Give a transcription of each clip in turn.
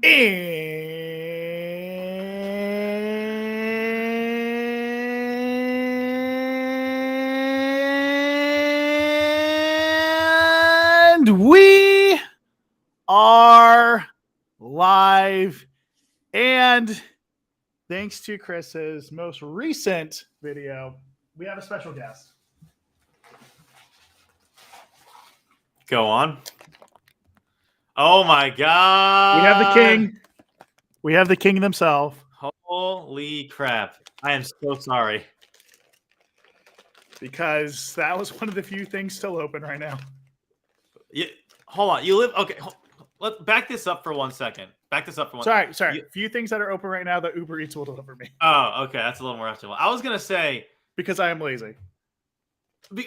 And we are live. And thanks to Chris's most recent video, we have a special guest. Go on. Oh my God. We have the king. We have the king himself. Holy crap. I am so sorry. Because that was one of the few things still open right now. Hold on. You live... Okay. Let's back this up for 1 second. Back this up for one. Sorry. Few things that are open right now that Uber Eats will deliver me. Oh, okay. That's a little more actionable. I was going to say... Because I am lazy.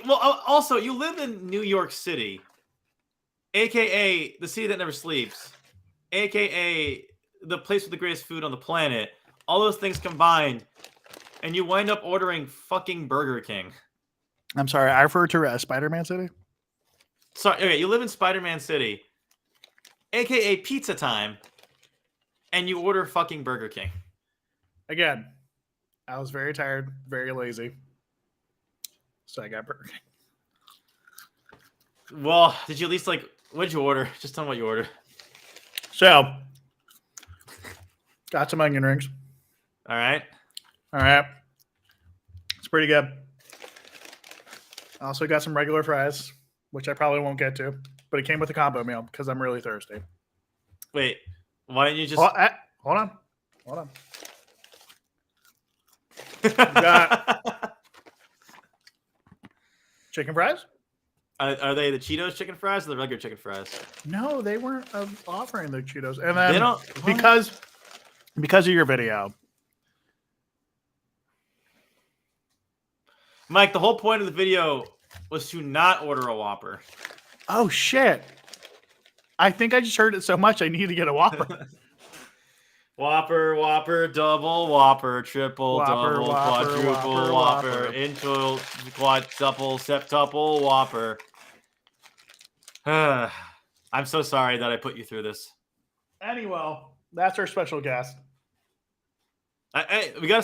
Well, also, you live in New York City, a.k.a. the city that never sleeps, a.k.a. the place with the greatest food on the planet. All those things combined, and you wind up ordering fucking Burger King. I'm sorry. I refer to Spider-Man City. Sorry. Okay, you live in Spider-Man City, a.k.a. Pizza Time, and you order fucking Burger King. Again, I was very tired, very lazy. So I got Burger King. Well, did you at least, what'd you order? Just tell me what you ordered. So, got some onion rings. All right. It's pretty good. Also got some regular fries, which I probably won't get to. But it came with a combo meal because I'm really thirsty. Wait, why didn't you just... Hold on. You got chicken fries? Are they the Cheetos chicken fries or the regular chicken fries? No, they weren't offering the Cheetos. And then They don't... because of your video. Mike, the whole point of the video was to not order a Whopper. Oh, shit. I think I just heard it so much I need to get a Whopper. Whopper, double Whopper, triple, Whopper, double, Whopper, quadruple, Whopper, intro, quadruple, septuple, Whopper. I'm so sorry that I put you through this. Anyway, that's our special guest. Hey, we got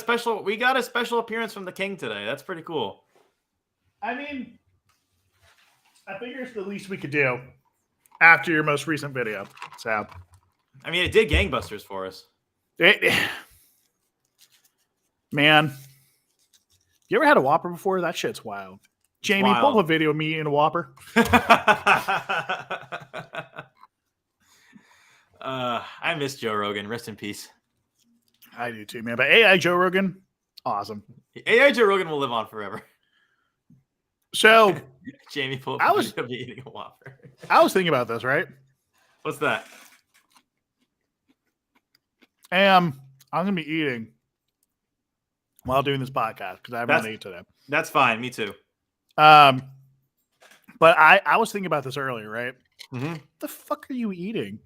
a special appearance from the king today. That's pretty cool. I mean, I figure it's the least we could do after your most recent video. So, I mean, it did gangbusters for us. Man, you ever had a Whopper before? That shit's wild. Jamie, pull up a video of me eating a Whopper. I miss Joe Rogan. Rest in peace. I do too, man. But AI Joe Rogan, awesome. AI Joe Rogan will live on forever. So, Jamie, pull up a video of me eating a Whopper. I was thinking about this, right? What's that? I'm going to be eating while doing this podcast because I haven't eaten today. That's fine. Me too. But I was thinking about this earlier, right? Mm-hmm. What the fuck are you eating?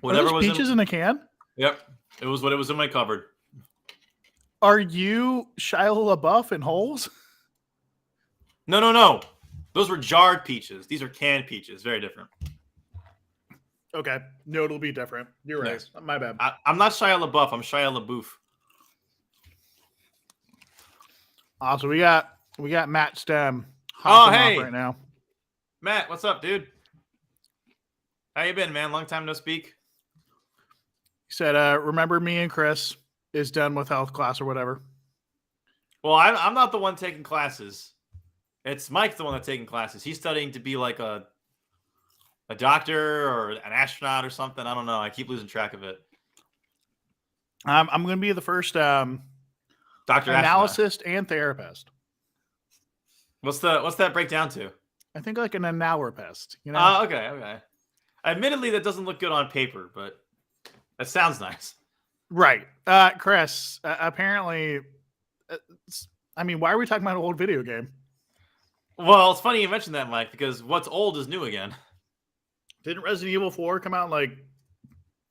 Whatever are those peaches in a can? Yep. It was in my cupboard. Are you Shia LaBeouf in holes? No. Those were jarred peaches. These are canned peaches. Very different. Okay. No, it'll be different. You're right. Yeah. My bad. I'm not Shia LaBeouf. I'm Shia LaBeouf. Also, we got Matt Stem. Hey. Right now. Matt, what's up, dude? How you been, man? Long time no speak. He said, remember me and Chris is done with health class or whatever. Well, I'm not the one taking classes. It's Mike the one that's taking classes. He's studying to be like a doctor or an astronaut or something. I don't know. I keep losing track of it. I'm going to be the first doctor analyst and therapist. What's that break down to? I think like an analorpist. You know? Okay. Admittedly, that doesn't look good on paper, but that sounds nice. Right. Chris, apparently, I mean, why are we talking about an old video game? Well, it's funny you mentioned that, Mike, because what's old is new again. Didn't Resident Evil 4 come out in like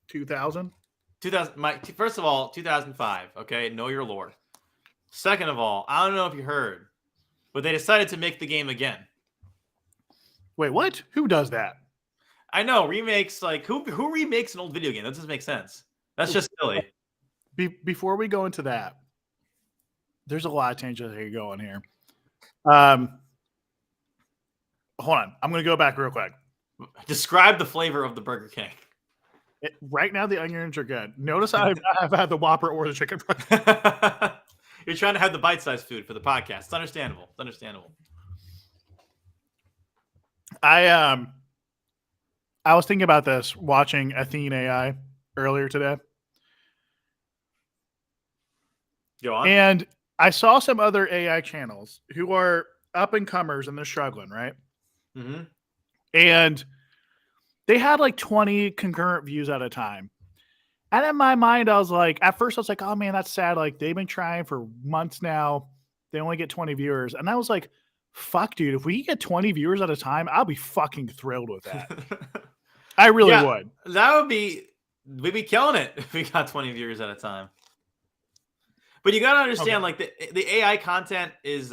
2000? Mike, first of all, 2005. Okay, know your lore. Second of all, I don't know if you heard, but they decided to make the game again. Wait, what? Who does that? I know remakes. Like who remakes an old video game? That doesn't make sense. That's just silly. Before we go into that, there's a lot of changes that you go on here. Hold on. I'm going to go back real quick. Describe the flavor of the Burger King. Right now, the onions are good. Notice I've had the Whopper or the chicken fries. You're trying to have the bite-sized food for the podcast. It's understandable. It's understandable. I was thinking about this watching Athene AI earlier today. Go on. And I saw some other AI channels who are up and comers and they're struggling, right? Mm-hmm. And they had like 20 concurrent views at a time. And in my mind, I was like, at first I was like, oh man, that's sad. Like they've been trying for months now. They only get 20 viewers. And I was like, fuck, dude, if we get 20 viewers at a time, I'll be fucking thrilled with that. I really would. We'd be killing it if we got 20 viewers at a time. But you got to understand, like the AI content is,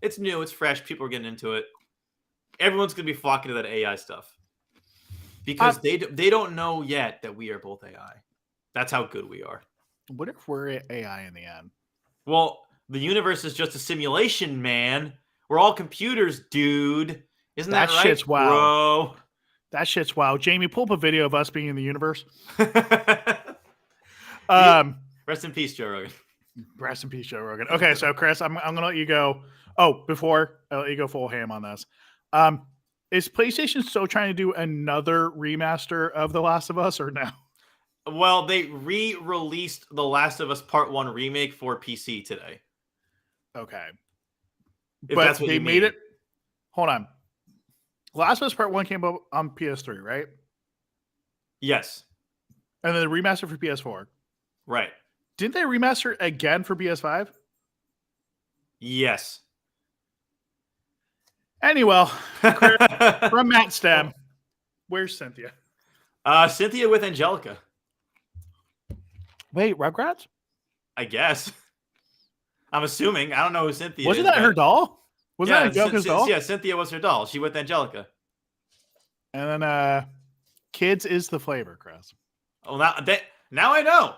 it's new, it's fresh. People are getting into it. Everyone's going to be flocking to that AI stuff because they don't know yet that we are both AI. That's how good we are. What if we're AI in the end? Well, the universe is just a simulation, man. We're all computers, dude. Isn't that right, shit's wild. bro? That shit's wild. Jamie, pull up a video of us being in the universe. Rest in peace, Joe Rogan. Rest in peace, Joe Rogan. Okay, so Chris, I'm going to let you go. Oh, before I let you go full ham on this. Is PlayStation still trying to do another remaster of The Last of Us or no? Well, they re-released The Last of Us Part 1 remake for PC today. Okay. If but that's what they you made mean. it. Hold on. Last of Us Part 1 came up on PS3, right? Yes. And then the remaster for PS4. Right. Didn't they remaster again for PS5? Yes. Anyway, from Matt Stem, where's Cynthia? Cynthia with Angelica. Wait, Rugrats? I guess. I'm assuming. I don't know who Cynthia Wasn't is. that her doll? Was yeah, that Angelica's doll? Yeah, Cynthia was her doll. She with Angelica. And then kids is the flavor, Chris. Oh, now I know.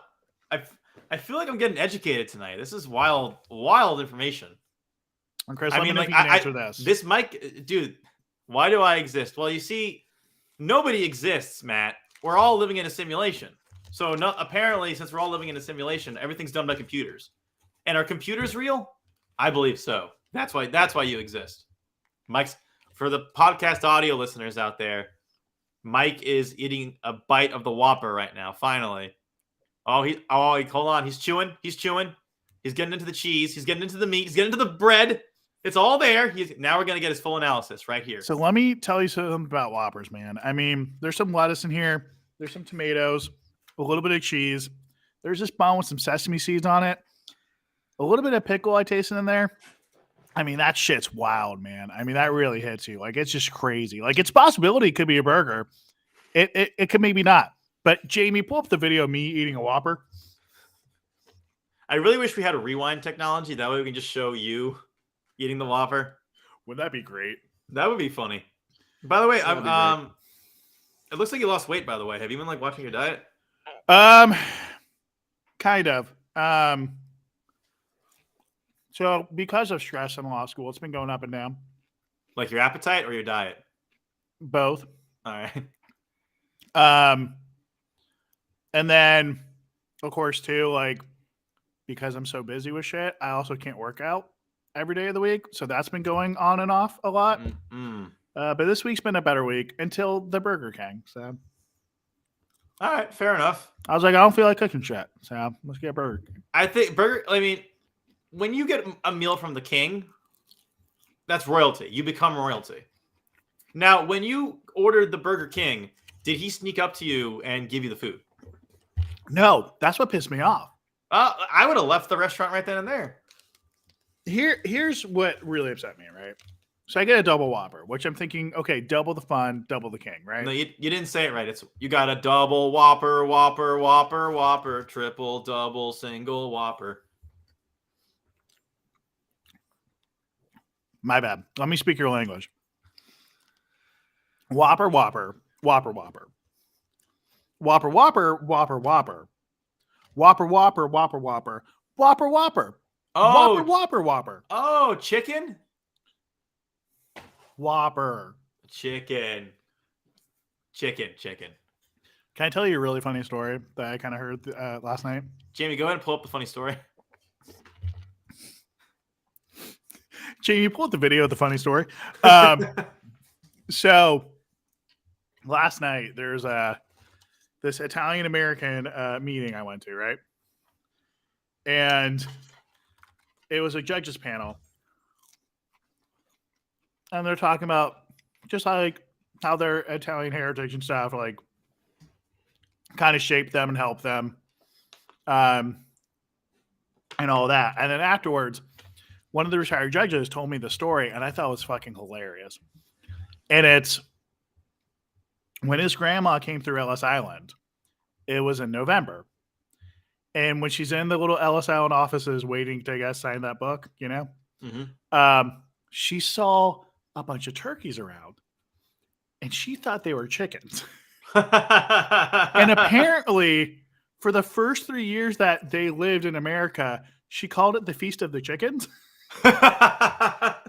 I feel like I'm getting educated tonight. This is wild information. And Chris, I let mean, me know like, if you can answer this. This mic, dude. Why do I exist? Well, you see, nobody exists, Matt. We're all living in a simulation. So apparently, since we're all living in a simulation, everything's done by computers. And are computers real? I believe so. That's why you exist. Mike's, for the podcast audio listeners out there, Mike is eating a bite of the Whopper right now. Finally. Hold on. He's chewing. He's getting into the cheese. He's getting into the meat. He's getting into the bread. It's all there. Now we're going to get his full analysis right here. So let me tell you something about Whoppers, man. I mean, there's some lettuce in here. There's some tomatoes, a little bit of cheese. There's this bun with some sesame seeds on it. A little bit of pickle I tasted in there. I mean, that shit's wild, man. I mean, that really hits you. Like, it's just crazy. Like, it's a possibility it could be a burger. It could maybe not. But Jamie, pull up the video of me eating a Whopper. I really wish we had a rewind technology. That way we can just show you eating the Whopper. Would that be great? That would be funny. By the way, it looks like you lost weight, by the way. Have you been like watching your diet? Kind of. So because of stress in law school, it's been going up and down. Like your appetite or your diet? Both. All right. And then of course too, like, because I'm so busy with shit, I also can't work out every day of the week. So that's been going on and off a lot. But this week's been a better week until the Burger King. So, all right, fair enough. I was like, I don't feel like cooking shit. So let's get Burger King. I mean, when you get a meal from the king, that's royalty. You become royalty. Now, when you ordered the Burger King, did he sneak up to you and give you the food? No, that's what pissed me off. I would have left the restaurant right then and there. Here's what really upset me, right? So I get a double Whopper, which I'm thinking, okay, double the fun, double the king, right? No, you didn't say it right. You got a double Whopper, Whopper, Whopper, Whopper, triple, double, single Whopper. My bad. Let me speak your language. Whopper, Whopper, Whopper. Whopper, Whopper, Whopper, Whopper. Whopper, Whopper, Whopper, Whopper. Whopper, Whopper. Oh, Whopper, Whopper, Whopper. oh, chicken? Whopper. Chicken. Chicken. Can I tell you a really funny story that I kind of heard last night? Jamie, go ahead and pull up the funny story. Jamie, pull up the video of the funny story. So last night there's this Italian American meeting I went to, right? And it was a judges panel. And they're talking about just like how their Italian heritage and stuff like kind of shaped them and helped them. And all that. And then afterwards, one of the retired judges told me the story, and I thought it was fucking hilarious. And it's when his grandma came through Ellis Island, it was in November. And when she's in the little Ellis Island offices waiting to get sign that book, you know, she saw a bunch of turkeys around, and she thought they were chickens. And apparently, for the first 3 years that they lived in America, she called it the Feast of the Chickens.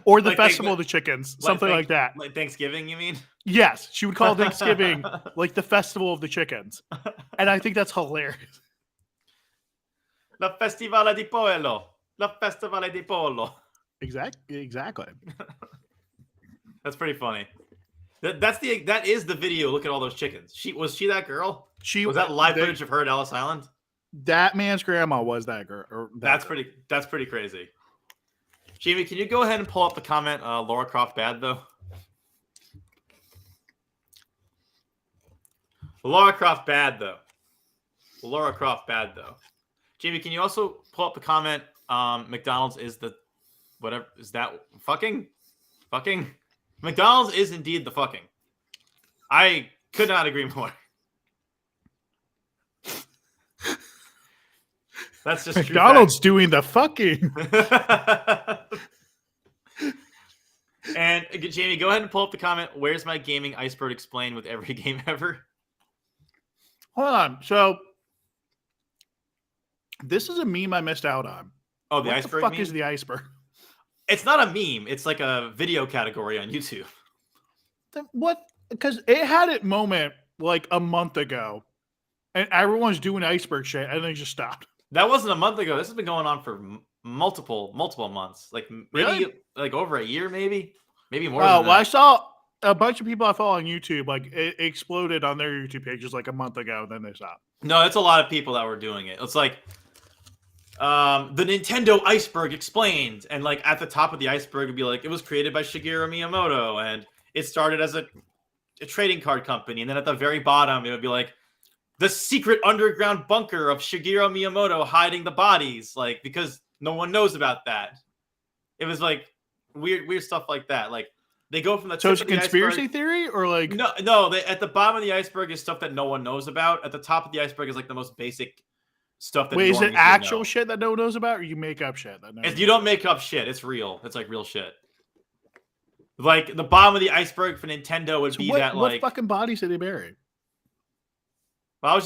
Or the Festival of the Chickens, something like that. Like Thanksgiving, you mean? Yes, she would call Thanksgiving like the Festival of the Chickens. And I think that's hilarious. La Festivale di Pollo. La Festivale di Pollo. Exactly. That's pretty funny. That is the video. Look at all those chickens. Was she that girl? Was that live footage of her at Ellis Island? That man's grandma was that girl. That's pretty crazy. Jamie, can you go ahead and pull up the comment? Laura Croft bad though. Laura Croft bad though. Laura Croft bad though. Jamie, can you also pull up the comment? McDonald's is the whatever is that fucking? McDonald's is indeed the fucking. I could not agree more. That's just McDonald's doing the fucking. And Jamie, go ahead and pull up the comment. Where's my gaming iceberg explained with every game ever? Hold on. So this is a meme I missed out on. Oh, the iceberg. What the fuck meme? is the iceberg? It's not a meme. It's like a video category on YouTube. What? Because it had its moment like a month ago, and everyone's doing iceberg shit, and they just stopped. That wasn't a month ago. This has been going on for multiple months. Like maybe really? Like over a year, maybe more. Oh, well, I saw a bunch of people I follow on YouTube. Like it exploded on their YouTube pages like a month ago. Then they stopped. No, it's a lot of people that were doing it. It's like the Nintendo iceberg explained, and like at the top of the iceberg would be like it was created by Shigeru Miyamoto, and it started as a trading card company, and then at the very bottom it would be like the secret underground bunker of Shigeru Miyamoto hiding the bodies, like because no one knows about that. It was like weird stuff like that. Like they go from the so it's a conspiracy theory, or like no. At the bottom of the iceberg is stuff that no one knows about. At the top of the iceberg is like the most basic stuff that. Wait, is it actual shit that no one knows about, or you make up shit that no? You don't make up shit. It's real. It's like real shit. Like the bottom of the iceberg for Nintendo would be that like what fucking bodies did they bury? Well,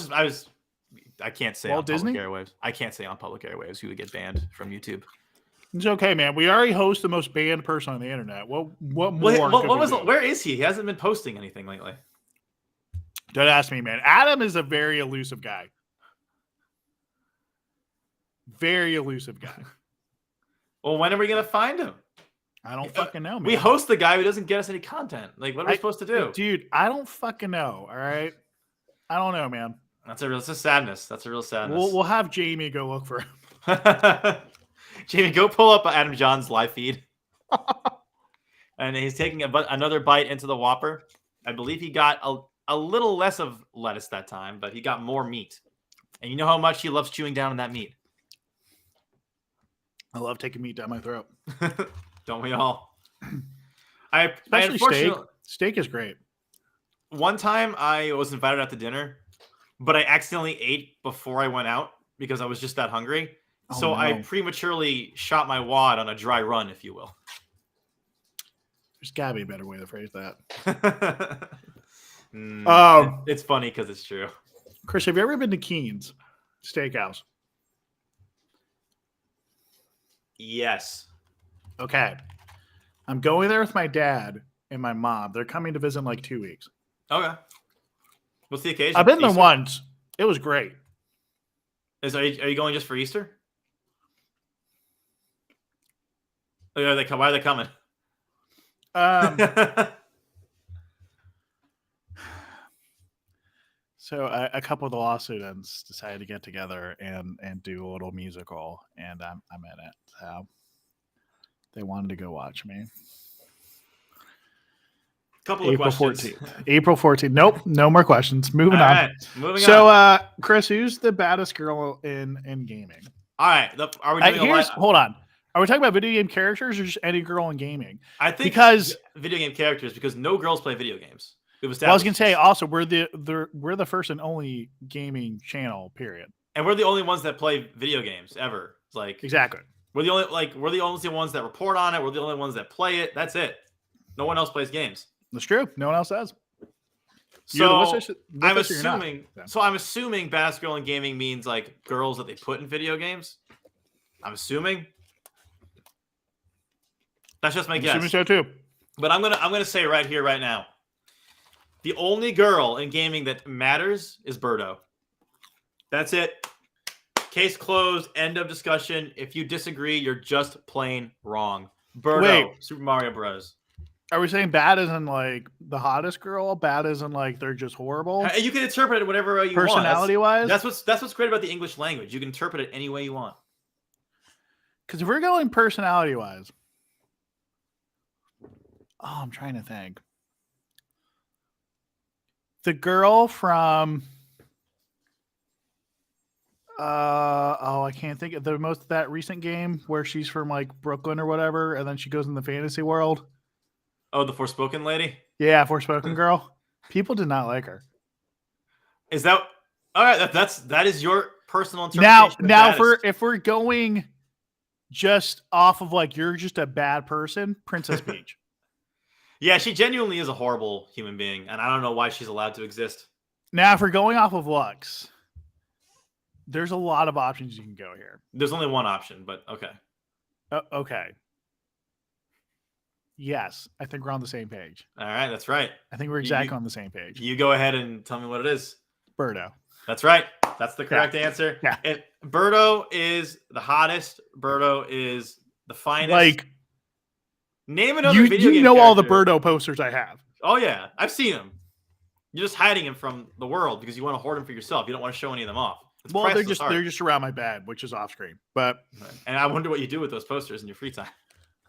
I can't say Walt on Disney? public airwaves. I can't say on public airwaves who would get banned from YouTube. It's okay, man. We already host the most banned person on the internet. What more? Where is he? He hasn't been posting anything lately. Don't ask me, man. Adam is a very elusive guy. Very elusive guy. Well, when are we gonna find him? I don't fucking know, man. We host the guy who doesn't get us any content. Like, what are we supposed to do? Dude, I don't fucking know, all right? I don't know, man. That's a sadness. That's a real sadness. We'll have Jamie go look for him. Jamie, go pull up Adam John's live feed. And he's taking another bite into the Whopper. I believe he got a little less of lettuce that time, but he got more meat. And you know how much he loves chewing down on that meat. I love taking meat down my throat. Don't we all? Especially steak. Steak is great. One time I was invited out to dinner, but I accidentally ate before I went out because I was just that hungry. So no. I prematurely shot my wad on a dry run, if you will. There's got to be a better way to phrase that. It's funny because it's true. Chris, have you ever been to Keen's Steakhouse? Yes. Okay. I'm going there with my dad and my mom. They're coming to visit in like 2 weeks. Okay. What's the occasion? I've been there Easter? once. It was great. Are you going just for Easter? Why are they coming? So a couple of the law students decided to get together and do a little musical, and I'm in it. So they wanted to go watch me. Couple of April questions. 14th. April 14th. Nope, no more questions. Moving All on. right, moving So, on. Chris, who's the baddest girl in gaming? All right, are we doing hold on. Are we talking about video game characters or just any girl in gaming? I think because video game characters, because no girls play video games. Well, I was gonna say also we're the first and only gaming channel, period. And we're the only ones that play video games ever. Like exactly. We're the only ones that report on it. We're the only ones that play it. That's it. No one else plays games. That's true. No one else does. So I'm assuming baddest girl in gaming means like girls that they put in video games. I'm assuming. That's just my guess. Assuming so too. But I'm gonna say right here, right now, the only girl in gaming that matters is Birdo. That's it. Case closed. End of discussion. If you disagree, you're just plain wrong. Birdo, Super Mario Bros. Are we saying bad as in like the hottest girl? Bad as in like they're just horrible? You can interpret it whatever you want. Personality-wise? That's what's great about the English language. You can interpret it any way you want. Because if we're going personality-wise, I'm trying to think. The girl from I can't think of that recent game where she's from like Brooklyn or whatever, and then she goes in the fantasy world. Oh, the Forspoken lady? Yeah, Forspoken girl. People did not like her. Is that all right? That is your personal interpretation. Now if we're going just off of like you're just a bad person, Princess Peach. Yeah, she genuinely is a horrible human being, and I don't know why she's allowed to exist. Now, if we're going off of looks, there's a lot of options you can go here. There's only one option, but okay. Okay. Yes, I think we're on the same page. All right, that's right. I think we're exactly on the same page. You go ahead and tell me what it is. Birdo. That's right. That's the correct answer. Yeah. Birdo is the hottest. Birdo is the finest. Like, name another video game. You know character. all the Birdo posters I have. Oh yeah, I've seen them. You're just hiding them from the world because you want to hoard them for yourself. You don't want to show any of them off. Well, they're just around my bed, which is off screen. But and I wonder what you do with those posters in your free time.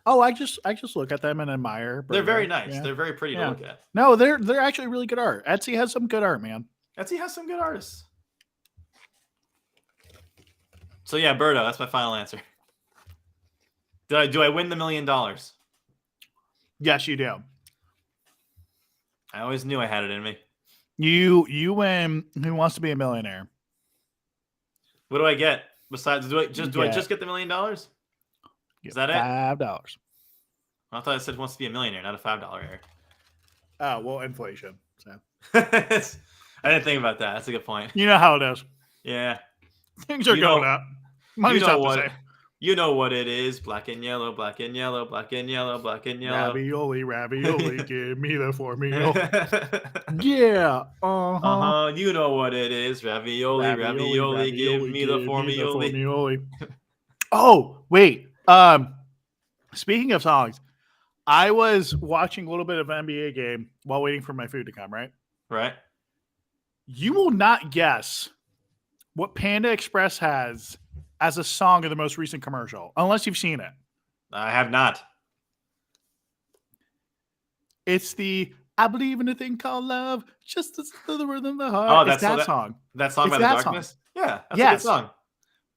Oh, I just look at them and admire. They're very nice. Yeah. They're very pretty to look at. No, they're actually really good art. Etsy has some good art, man. Etsy has some good artists. So yeah, Birdo, that's my final answer. Do I win the $1 million? Yes, you do. I always knew I had it in me. You win. Who Wants to Be a Millionaire? What do I get besides? Do I just get the $1 million? Is that it? $5. I thought it said wants to be a millionaire, not a $5 error. Oh well, inflation. So I didn't think about that. That's a good point. You know how it is. Yeah, things are going up. Money's up to say. You know what it is. Black and yellow, black and yellow, black and yellow, black and yellow. Ravioli, ravioli, give me the formula. Yeah. You know what it is. Ravioli, ravioli, give me the formula. Oh, wait. Speaking of songs, I was watching a little bit of an NBA game while waiting for my food to come, right? Right. You will not guess what Panda Express has as a song of the most recent commercial, unless you've seen it. I have not. It's the I Believe in a Thing Called Love, just the rhythm of the heart. Oh, that's that song. That song by The Darkness? Song. Yeah, that's a good song.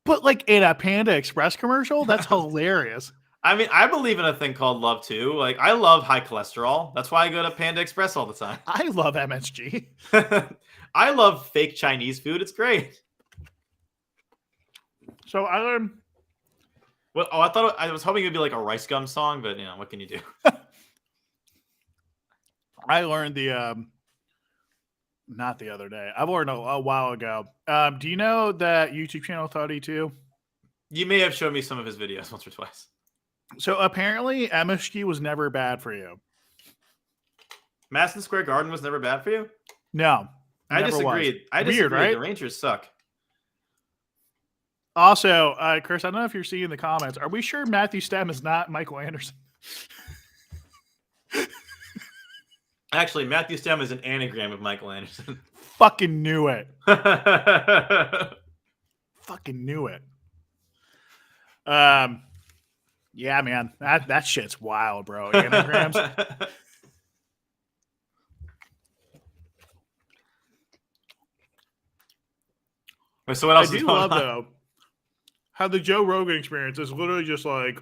But like in a Panda Express commercial, that's hilarious. I mean, I believe in a thing called love too. Like, I love high cholesterol. That's why I go to Panda Express all the time. I love MSG. I love fake Chinese food. It's great. So I learned. Well, I was hoping it'd be like a Rice Gum song, but what can you do? I learned the Not the other day. I've ordered a while ago. Do you know that YouTube channel Thoughty too? You may have shown me some of his videos once or twice. So apparently MSG was never bad for you. Madison Square Garden was never bad for you? No. I disagreed. I disagree. Weird, right? The Rangers suck. Also, Chris, I don't know if you're seeing the comments. Are we sure Matthew Stem is not Michael Anderson? Actually, Matthew Stem is an anagram of Michael Anderson. Fucking knew it. Fucking knew it. Yeah, man. That shit's wild, bro. Anagrams. So what else I is do going love on? though how the Joe Rogan experience is literally just like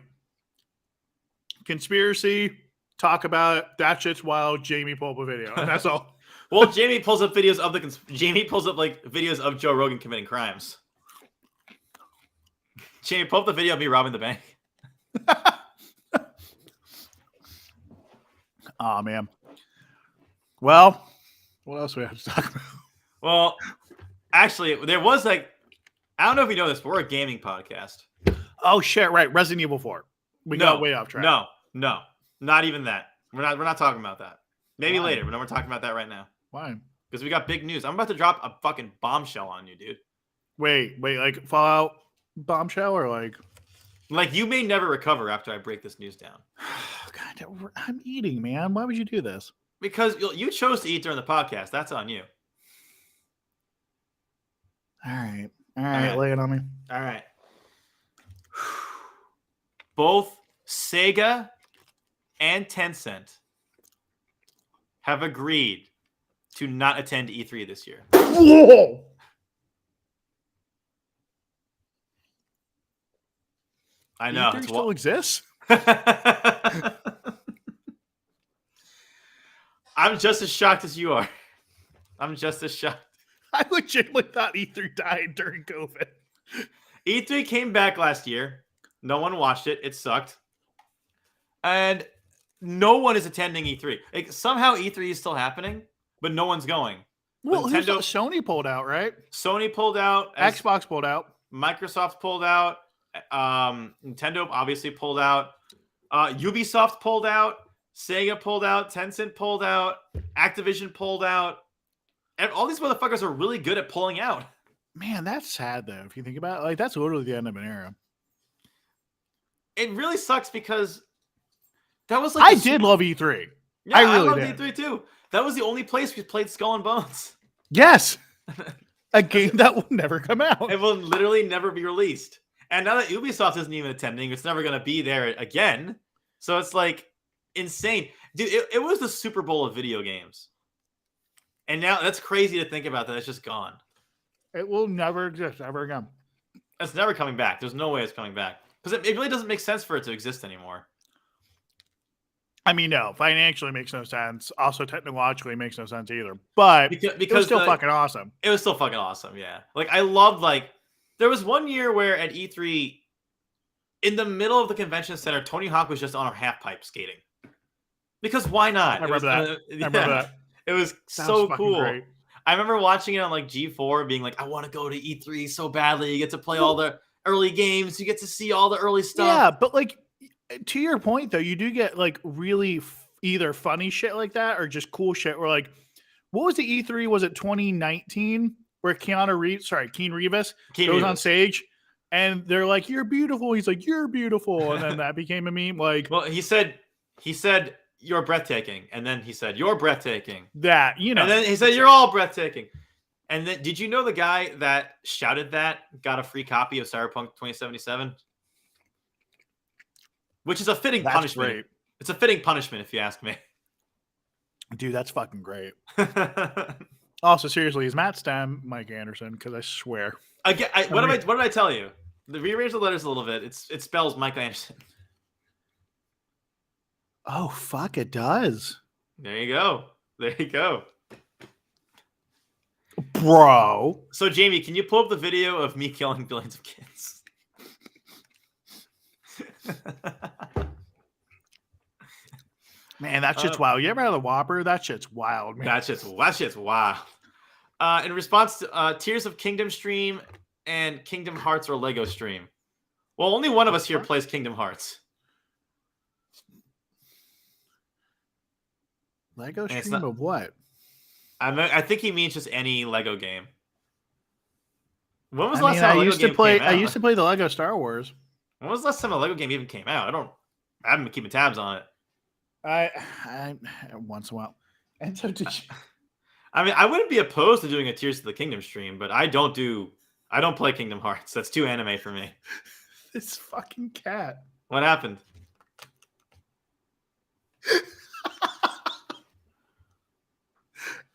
conspiracy, talk about it, that shit's wild, Jamie pull up a video, and that's all. Well, Jamie pulls up videos of videos of Joe Rogan committing crimes. Jamie, pull up the video of me robbing the bank. Oh man. Well, what else do we have to talk about? Well, actually, there was I don't know if you know this, but we're a gaming podcast. Oh shit! Right, Resident Evil 4. We got way off track. No, not even that. We're not talking about that. Maybe Why? later, but no, we're talking about that right now. Why? Because we got big news. I'm about to drop a fucking bombshell on you, dude. Wait, like Fallout bombshell or like? Like you may never recover after I break this news down. God, I'm eating, man. Why would you do this? Because you chose to eat during the podcast. That's on you. All right, lay it on me. All right. Both Sega and Tencent have agreed to not attend E3 this year. Whoa! I know. E3 still exists? I'm just as shocked as you are. I'm just as shocked. I legitimately thought E3 died during COVID. E3 came back last year. No one watched it. It sucked. And no one is attending E3. Like, somehow E3 is still happening, but no one's going. Well, Sony pulled out, right? Sony pulled out. Xbox pulled out. Microsoft pulled out. Nintendo obviously pulled out. Ubisoft pulled out. Sega pulled out. Tencent pulled out. Activision pulled out. And all these motherfuckers are really good at pulling out. Man, that's sad though. If you think about it, like that's literally the end of an era. It really sucks because that was like I did love E3. Yeah, I really loved did. E3 too. That was the only place we played Skull and Bones. Yes, a game that will never come out. It will literally never be released. And now that Ubisoft isn't even attending, it's never going to be there again. So it's like insane, dude. It was the Super Bowl of video games. And now that's crazy to think about that it's just gone. It will never exist ever again. It's never coming back. There's no way it's coming back. Because it really doesn't make sense for it to exist anymore. I mean, no, financially makes no sense. Also, technologically makes no sense either. But because it was still fucking awesome. It was still fucking awesome, yeah. Like, I loved, there was one year where at E3, in the middle of the convention center, Tony Hawk was just on a half pipe skating. Because why not? I remember that. I remember that. It was so cool. Great. I remember watching it on G4 being like, I want to go to E3 so badly. You get to play all the early games. You get to see all the early stuff. Yeah, but to your point though, you do get really either funny shit like that or just cool shit. Or what was the E3? Was it 2019 where Keanu Reeves goes on stage and they're like, "You're beautiful." He's like, "You're beautiful," and then that became a meme. Well, he said. You're breathtaking. And then he said, you're breathtaking. That, And then he said, you're all breathtaking. And then, did you know the guy that shouted that got a free copy of Cyberpunk 2077? Which is a fitting punishment. Great. It's a fitting punishment, if you ask me. Dude, that's fucking great. Also, seriously, is Matt Stem Mike Anderson? Because I swear. What did I tell you? Rearrange the letters a little bit. It spells Mike Anderson. Oh, fuck, it does. There you go. Bro. So, Jamie, can you pull up the video of me killing billions of kids? Man, that shit's wild. You ever had a Whopper? That shit's wild, man. That shit's wild. In response to Tears of Kingdom stream and Kingdom Hearts or Lego stream. Well, only one of us here plays Kingdom Hearts. Lego stream of what? I think he means just any Lego game. When was the I last mean, time a I Lego used to game play. came I out? used to play the Lego Star Wars. When was the last time a Lego game even came out? I haven't been keeping tabs on it. I once in a while. And so did you? I mean, I wouldn't be opposed to doing a Tears of the Kingdom stream, but I don't play Kingdom Hearts. That's too anime for me. This fucking cat. What happened?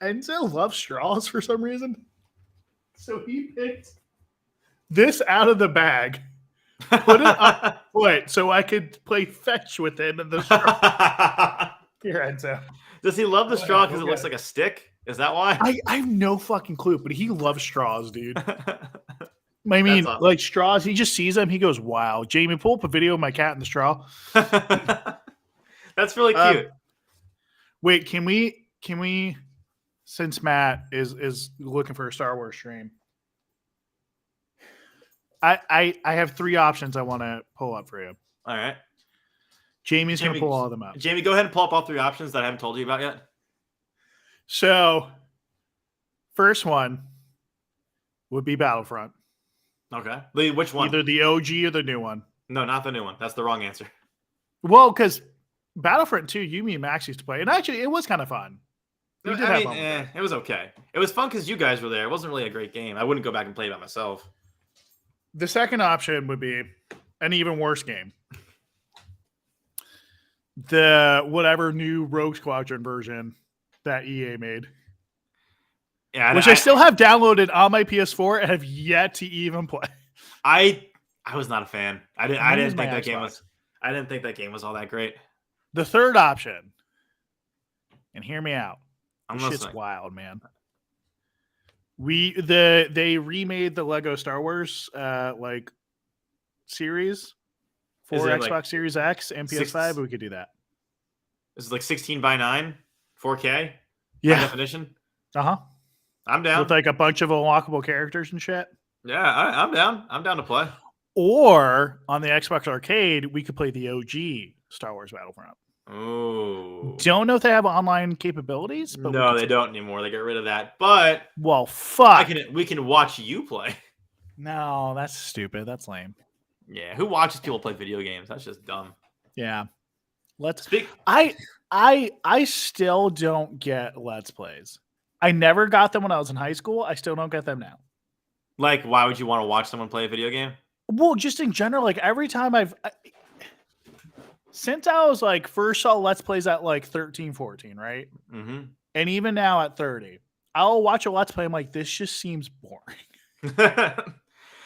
Enzo loves straws for some reason. So he picked this out of the bag, put it up foot so I could play fetch with him in the straw. Here, Enzo. Does he love the straw because it looks like a stick? Is that why? I have no fucking clue, but he loves straws, dude. I mean, That's awesome. like straws, he just sees them, he goes, wow. Jamie, pull up a video of my cat in the straw. That's really cute. Wait, can we since Matt is looking for a Star Wars stream, I have 3 options I want to pull up for you. All right. Jamie's going to pull all of them up. Jamie, go ahead and pull up all 3 options that I haven't told you about yet. So, first one would be Battlefront. Okay. Which one? Either the OG or the new one. No, not the new one. That's the wrong answer. Well, because Battlefront 2, you, me, and Max used to play. And actually, it was kind of fun. It was okay. It was fun because you guys were there. It wasn't really a great game. I wouldn't go back and play it by myself. The second option would be an even worse game. The whatever new Rogue Squadron version that EA made. Yeah, which I still have downloaded on my PS4 and have yet to even play. I was not a fan. I didn't think that game was all that great. The third option, and hear me out. I'm This listening. shit's wild, man. They remade the Lego Star Wars series for Xbox Series X and PS5. We could do that. This is like 16:9, 4K. Yeah, high definition. I'm down with like a bunch of unlockable characters and shit. Yeah, I'm down. I'm down to play. Or on the Xbox Arcade, we could play the OG Star Wars Battlefront. Oh, don't know if they have online capabilities. But no, they don't anymore. They got rid of that. But well, fuck. We can watch you play. No, that's stupid. That's lame. Yeah, who watches people play video games? That's just dumb. Yeah, let's speak. I still don't get Let's Plays. I never got them when I was in high school. I still don't get them now. Like, why would you want to watch someone play a video game? Well, just in general, like every time since I was like first saw Let's Plays at like 13, 14, right? Mm-hmm. And even now at 30, I'll watch a Let's Play. I'm like, this just seems boring.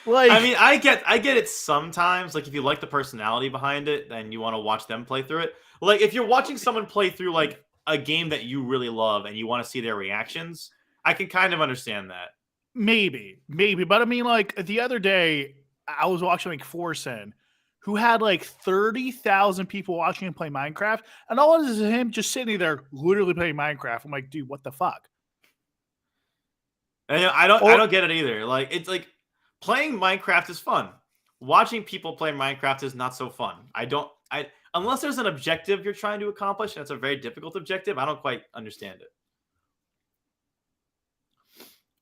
Like, I mean, I get it sometimes. Like, if you like the personality behind it, then you want to watch them play through it. Like, if you're watching someone play through like a game that you really love and you want to see their reactions, I can kind of understand that. Maybe. But I mean, like the other day, I was watching like Forsen, who had like 30,000 people watching him play Minecraft, and all it is him just sitting there literally playing Minecraft. I'm like, dude, what the fuck? And I don't get it either. Like, it's like playing Minecraft is fun. Watching people play Minecraft is not so fun. Unless there's an objective you're trying to accomplish, and it's a very difficult objective, I don't quite understand it.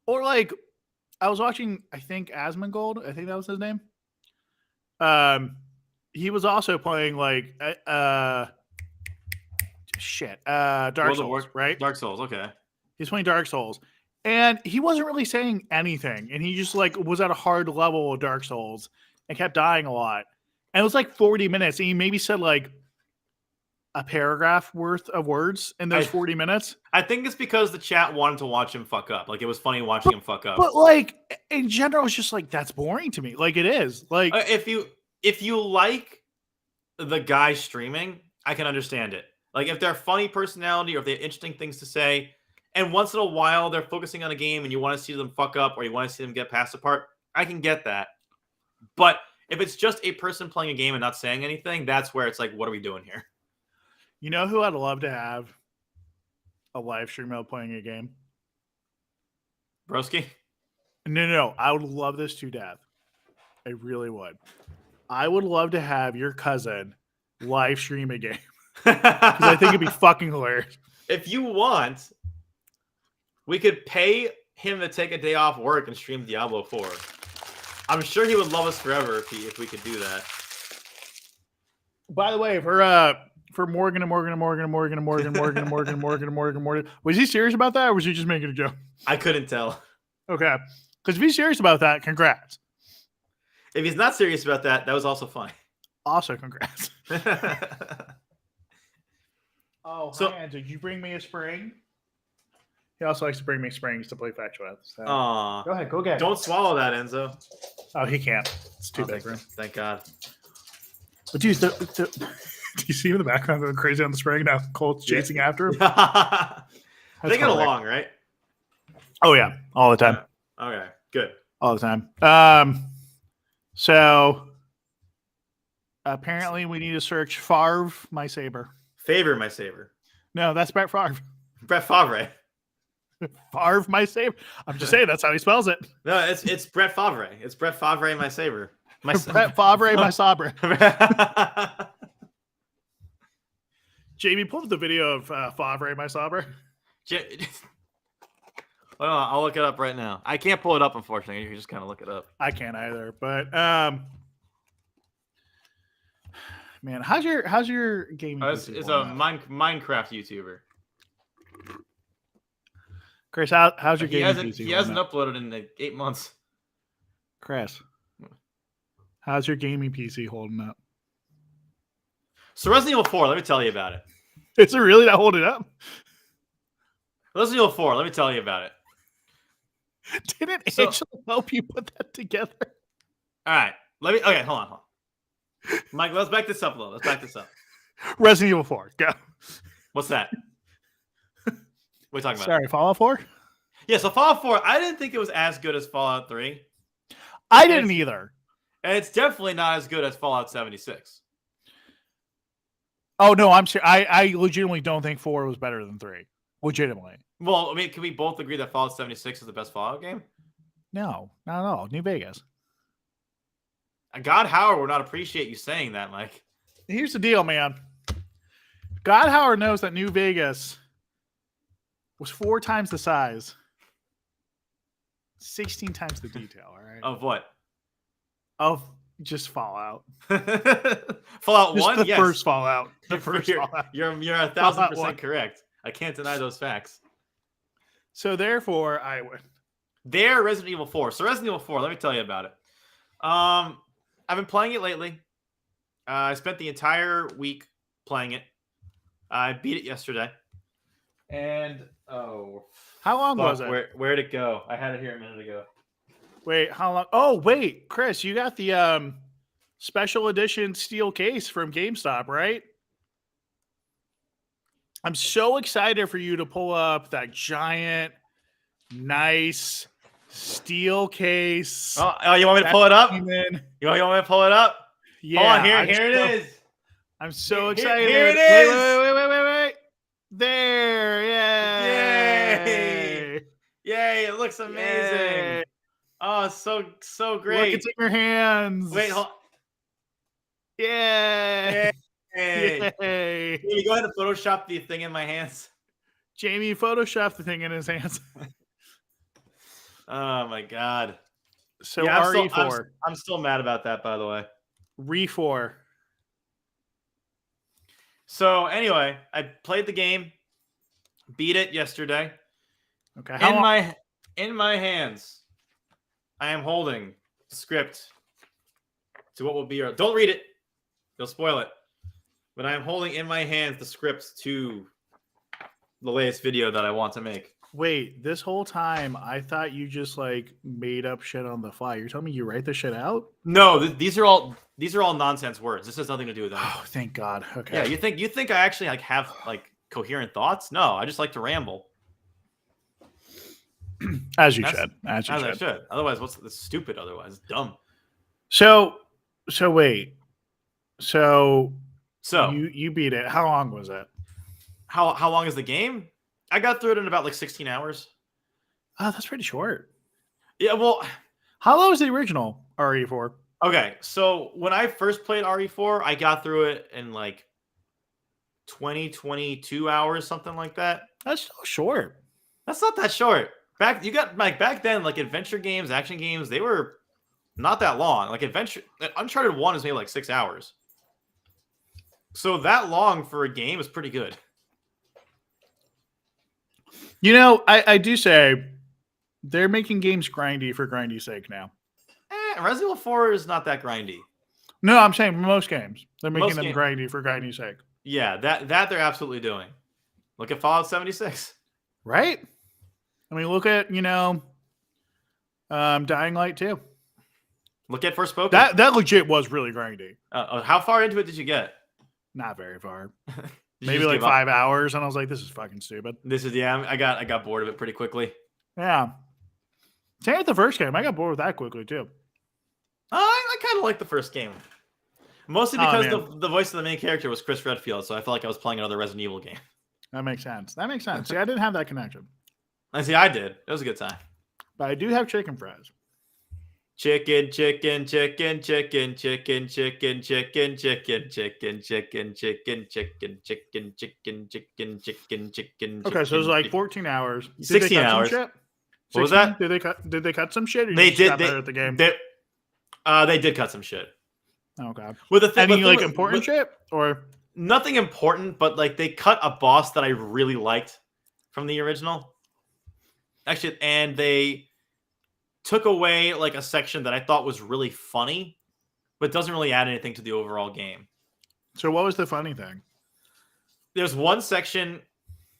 Or like, I was watching, I think Asmongold, I think that was his name. He was also playing like Dark Souls, right? Dark Souls, okay. He's playing Dark Souls, and he wasn't really saying anything, and he just like was at a hard level of Dark Souls and kept dying a lot. And it was like 40 minutes, and he maybe said like a paragraph worth of words in those 40 minutes. I think it's because the chat wanted to watch him fuck up. Like, it was funny watching him fuck up. But like in general, it's just like, that's boring to me. Like, it is. Like, if you like the guy streaming, I can understand it. Like, if they're funny personality or if they have interesting things to say, and once in a while they're focusing on a game and you want to see them fuck up or you want to see them get past the part, I can get that. But if it's just a person playing a game and not saying anything, that's where it's like, what are we doing here? You know who I'd love to have a live stream of playing a game? Broski? No. I would love this to death. I really would. I would love to have your cousin live stream a game because I think it'd be fucking hilarious. If you want, we could pay him to take a day off work and stream Diablo 4. I'm sure he would love us forever if we could do that. By the way, for Morgan, was he serious about that, or was he just making a joke? I couldn't tell. Okay, because if he's serious about that, congrats. If he's not serious about that, that was also fine. Also, congrats. So- Hans, did you bring me a spring? He also likes to bring me springs to play fetch with. So. Aw. Go ahead, go get it. Don't swallow that, Enzo. Oh, he can't. It's too Oh, big for him. Thank God. But dude, do you see him in the background going crazy on the spring now? Colt's chasing after him. They That's get along, right? Oh yeah, all the time. Okay, good. All the time. So apparently we need to search Favre my saber. Favor my saber. No, that's Brett Favre. Brett Favre. Favre my saber. I'm just saying that's how he spells it. No, it's Brett Favre. It's Brett Favre my saber. My Brett Favre my saber. Jamie, pull up the video of Favre my saber. Hold on, I'll look it up right now. I can't pull it up, unfortunately. You just kind of look it up. I can't either, but man, how's your gaming? It's a Minecraft YouTuber. Chris, how's your He gaming? he hasn't uploaded in like 8 months. Chris, how's your gaming PC holding up? So Resident Evil 4, let me tell you about it. Is it really not holding up? Resident Evil 4, let me tell you about it. Didn't Angela help you put that together? All right, okay, hold on. Mike, let's back this up a little. Let's back this up. Resident Evil 4, go. What's that? What are you talking about? Sorry, Fallout 4? Yeah, so Fallout 4, I didn't think it was as good as Fallout 3. I didn't either. And it's definitely not as good as Fallout 76. Oh, no, I'm serious. I legitimately don't think 4 was better than 3. Legitimately. Well, I mean, can we both agree that Fallout 76 is the best Fallout game? No, not at all. New Vegas. God Howard would not appreciate you saying that, Mike. Here's the deal, man. God Howard knows that New Vegas was 4 times the size, 16 times the detail, all right? Of what? Of just Fallout. Fallout Just 1? the Yes. first Fallout. The first you're, Fallout. you're Fallout 1,000% 1. correct. I can't deny those facts. So therefore, I win. They're Resident Evil 4. So Resident Evil 4, let me tell you about it. I've been playing it lately. I spent the entire week playing it. I beat it yesterday. And How long was it? Where'd it go? I had it here a minute ago. Wait, how long? Oh, wait, Chris, you got the special edition steel case from GameStop, right? I'm so excited for you to pull up that giant, nice steel case. Oh, you want me to pull it up? came in. You want me to pull it up? Yeah, Hold on, here I'm it so- is. I'm so Here- excited. here it Wait, is. Wait. There. Yay. Yay, it looks amazing. Yay. Oh, it's so Look, great. it's in your hands. Wait, hold Yay. Hey. Yay. Can you go ahead and Photoshop the thing in my hands? Jamie photoshopped the thing in his hands. Oh my god. So Yeah, RE4. I'm still mad about that, by the way. RE4. So anyway, I played the game, beat it yesterday. Okay. In my hands, I am holding the script to what will be your. Don't read it; you'll spoil it. But I am holding in my hands the script to the latest video that I want to make. Wait, this whole time I thought you just like made up shit on the fly. You're telling me you write this shit out? No, these are all nonsense words. This has nothing to do with that. Oh, thank God. Okay. Yeah, you think I actually like have like coherent thoughts? No, I just like to ramble. As you That's- should. As you As I should. should. Otherwise, it's stupid? Otherwise, it's dumb. So wait. So So you beat it. How long was it? how long is the game? I got through it in about like 16 hours. Oh, that's pretty short. Yeah, well, How long was the original RE4? okay. So when I first played RE4, I got through it in like 22 hours, something like that. That's so short. That's not that short. Back then, like adventure games, action games, they were not that long. Like Uncharted 1 is maybe like 6 hours. So that long for a game is pretty good. You know, I do say they're making games grindy for grindy's sake now. Resident Evil 4 is not that grindy. No, I'm saying most games. They're making Most them game- grindy for grindy's sake. Yeah, that they're absolutely doing. Look at Fallout 76. Right? I mean, look at, Dying Light 2. Look at Forspoken. That legit was really grindy. How far into it did you get? Not very far. Did you Maybe just like give up? 5 hours, and I was like, this is fucking stupid. I got bored of it pretty quickly. Yeah. Same with the first game. I got bored with that quickly, too. I kind of like the first game. Mostly Oh, because man. the voice of the main character was Chris Redfield, so I felt like I was playing another Resident Evil game. That makes sense. See, I didn't have that connection. I did. It was a good time. But I do have chicken fries. Chicken, chicken, chicken, chicken, chicken, chicken, chicken, chicken, chicken, chicken, chicken, chicken, chicken, chicken, chicken, chicken, chicken. Okay, so it was like 14 hours. Did 16 they cut some hours. shit? What was 16? that? Did they cut some shit? Or They you just got did. better at the game. They did cut some shit. Okay. With the thing, Any like important shit or nothing important, but like they cut a boss that I really liked from the original. Actually, and they took away like a section that I thought was really funny, but doesn't really add anything to the overall game. so? What was the funny thing? There's one section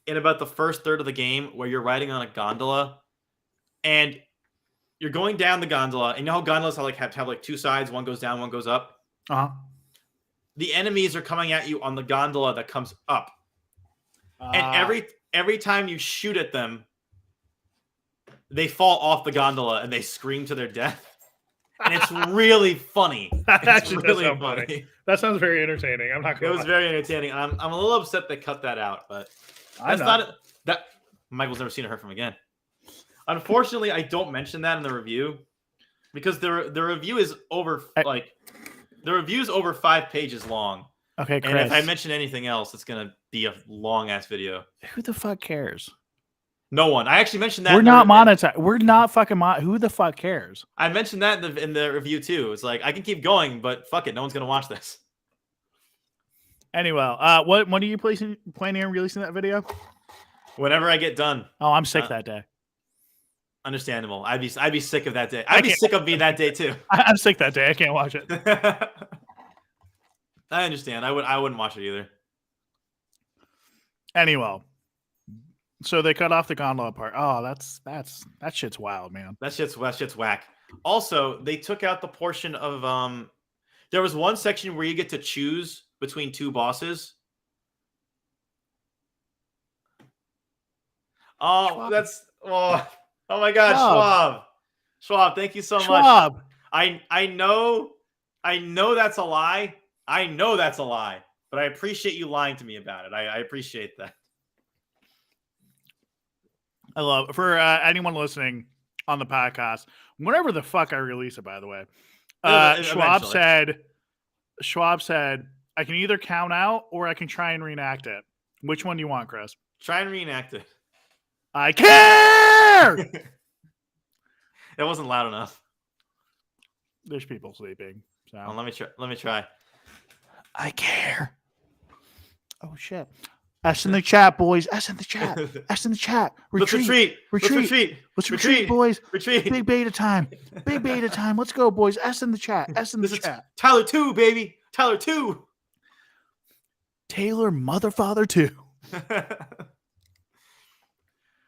in about the first third of the game where you're riding on a gondola, and you're going down the gondola. And you know how gondolas have like two sides, one goes down, one goes up. Uh-huh. The enemies are coming at you on the gondola that comes up. And every time you shoot at them, they fall off the gondola and they scream to their death. And it's really funny. That It's actually does really sound funny. That sounds very entertaining. I'm not It gonna was lie. very entertaining. I'm a little upset they cut that out, but I'm that's not that Michael's never seen or heard from again. Unfortunately, I don't mention that in the review because the review is over the review's over 5 pages long. Okay, Chris. And if I mention anything else, it's gonna be a long ass video. Who the fuck cares? No one. I actually mentioned that. We're not monetized. We're not fucking Who the fuck cares? I mentioned that in the review too. It's like I can keep going, but fuck it, no one's gonna watch this. Anyway, when are you planning on releasing that video? Whenever I get done. Oh, I'm sick that day. Understandable. I'd be sick of that day. I'd be sick of me that day too. I'm sick that day. I can't watch it. I understand. I wouldn't watch it either. Anyway, so they cut off the gondola part. Oh, that shit's wild, man. That shit's whack. Also, they took out the portion of there was one section where you get to choose between two bosses. Oh, Schwab. Oh my god, Schwab, thank you so much. Schwab. I know that's a lie. I know that's a lie, but I appreciate you lying to me about it. I appreciate that. I love for anyone listening on the podcast, whenever the fuck I release it, by the way. Schwab said, I can either count out or I can try and reenact it. Which one do you want, Chris? Try and reenact it. I care. That wasn't loud enough. There's people sleeping. So Let me try. I care. Oh shit. S in the chat, boys. S in the chat. S in the chat. Retreat. Let's retreat. Let's retreat, boys. Retreat. Big beta time. Big beta time. Let's go, boys. S in the chat. S in the chat. Tyler 2, baby. Tyler 2. Taylor Motherfather 2.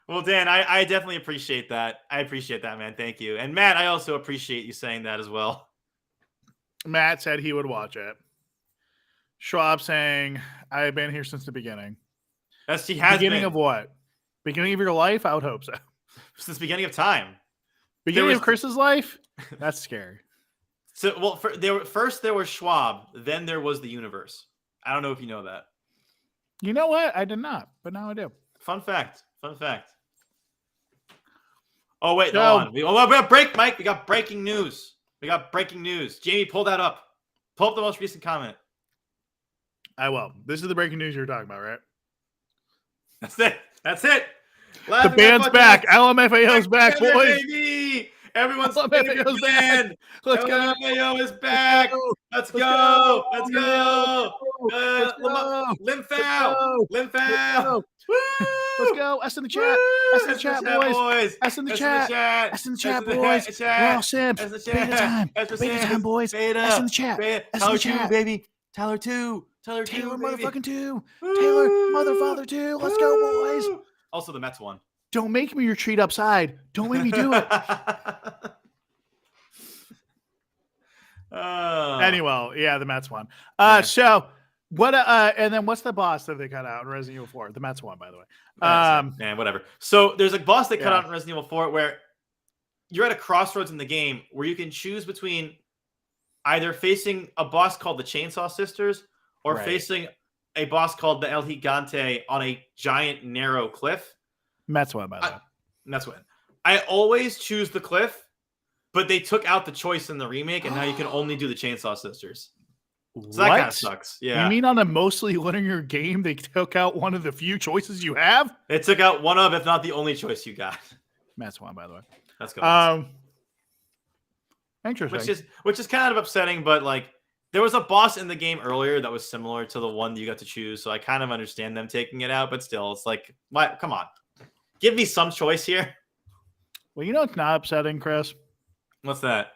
Well, Dan, I definitely appreciate that. I appreciate that, man. Thank you. And Matt, I also appreciate you saying that as well. Matt said he would watch it. Schwab saying, I've been here since the beginning. Yes, he has beginning been. of what? Beginning of your life? I would hope so. Since the beginning of time. Beginning of Chris's life? That's scary. So, well, first there was Schwab, then there was the universe. I don't know if you know that. You know what? I did not, but now I do. Fun fact. Oh wait, So- hold on. We got Mike. We got breaking news. Jamie, pull that up. Pull up the most recent comment. I will. This is the breaking news you're talking about, right? That's it. The band's back. LMFAO's back, boys. Baby. Everyone's LMFAO's back. Let's go. LMFAO is back. Let's go. Let's go. Lymph out. Let's go. S in the chat. S in the chat, boys. S in the chat. S in the chat, boys. We're all Sims. Beta time. Beta time, boys. S in the chat. S in the chat, baby. Tyler 2. Taylor motherfucking 2. Taylor motherfather 2. Let's go, boys. Also the Mets one. Don't make me retreat upside. Don't make me do it. Anyway, yeah, the Mets won. So what? And then what's the boss that they cut out in Resident Evil 4? The Mets won, by the way. Man, whatever. So there's a boss they cut out in Resident Evil 4 where you're at a crossroads in the game where you can choose between either facing a boss called the Chainsaw Sisters or facing a boss called the El Gigante on a giant narrow cliff. Mets won, by the way. That's when I always choose the cliff, but they took out the choice in the remake, and now you can only do the Chainsaw Sisters. So that kind of sucks. Yeah. You mean on a mostly linear game, they took out one of the few choices you have? They took out one of, if not the only choice you got. Mets won, by the way. That's good. Interesting. Which is kind of upsetting, but like there was a boss in the game earlier that was similar to the one you got to choose, so I kind of understand them taking it out, but still, it's like, what? Come on. Give me some choice here. Well, you know it's not upsetting, Chris? What's that?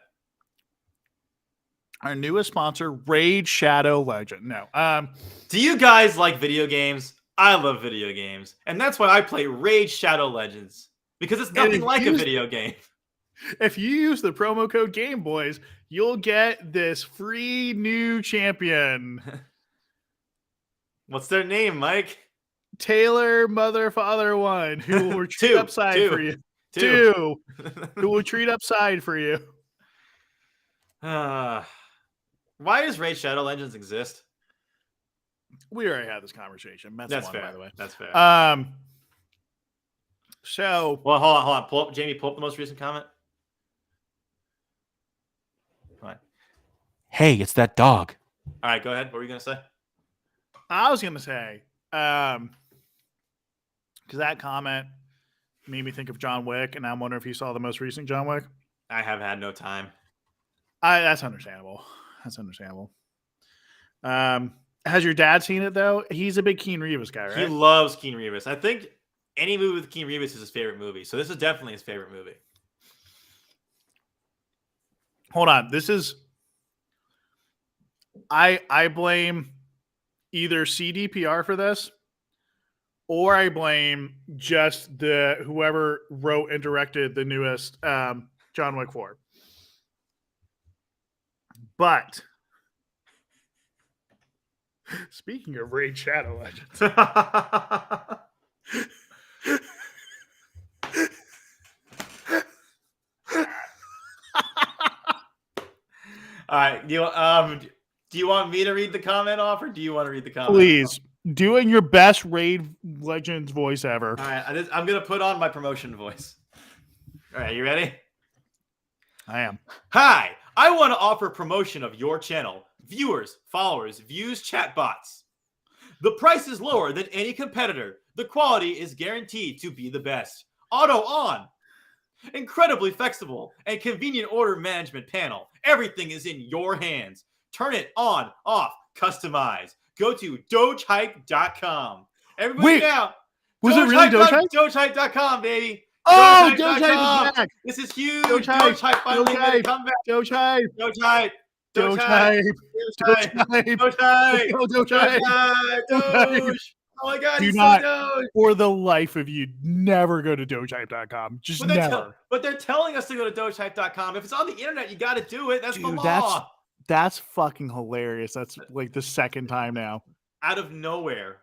Our newest sponsor, Raid Shadow Legend. No. Do you guys like video games? I love video games. And that's why I play Raid Shadow Legends. Because it's nothing like a video game. If you use the promo code GameBoys, you'll get this free new champion. What's their name, Mike? Taylor Motherfather 1, who will retreat upside for you. Two. Who will retreat upside for you. Why does Raid Shadow Legends exist? We already had this conversation. That's fair. By the way. That's fair. So well, hold on. Jamie, pull up the most recent comment. Come on. Hey, it's that dog. All right, go ahead. What were you gonna say? I was gonna say, because that comment made me think of John Wick, and I'm wondering if you saw the most recent John Wick. I have had no time. That's understandable. Has your dad seen it though? He's a big Keanu Reeves guy, right? He loves Keanu Reeves. I think any movie with Keanu Reeves is his favorite movie. So this is definitely his favorite movie. Hold on. This is I blame either CDPR for this, or I blame just the whoever wrote and directed the newest John Wick 4. But speaking of Raid Shadow Legends, all right. Do you want me to read the comment off, or do you want to read the comment? Please, doing your best Raid Legends voice ever. All right, I'm gonna put on my promotion voice. All right, you ready? I am. Hi, I want to offer promotion of your channel. Viewers, followers, views, chatbots. The price is lower than any competitor. The quality is guaranteed to be the best. Auto on. Incredibly flexible and convenient order management panel. Everything is in your hands. Turn it on, off, customize. Go to dogehype.com. Everybody now. Was it really Dogehype? Dogehype.com, baby. Oh, Dogehype is back. This is huge. Dogehype finally gonna come back. Dogehype. Dogehype. Dogehype. Doge. Oh my God, Do he's not, so Doge. for the life of you, never go to dogehype.com. Just never. But they're telling us to go to dogehype.com. If it's on the internet, you got to do it. That's the law. That's fucking hilarious. That's like the second time now. Out of nowhere.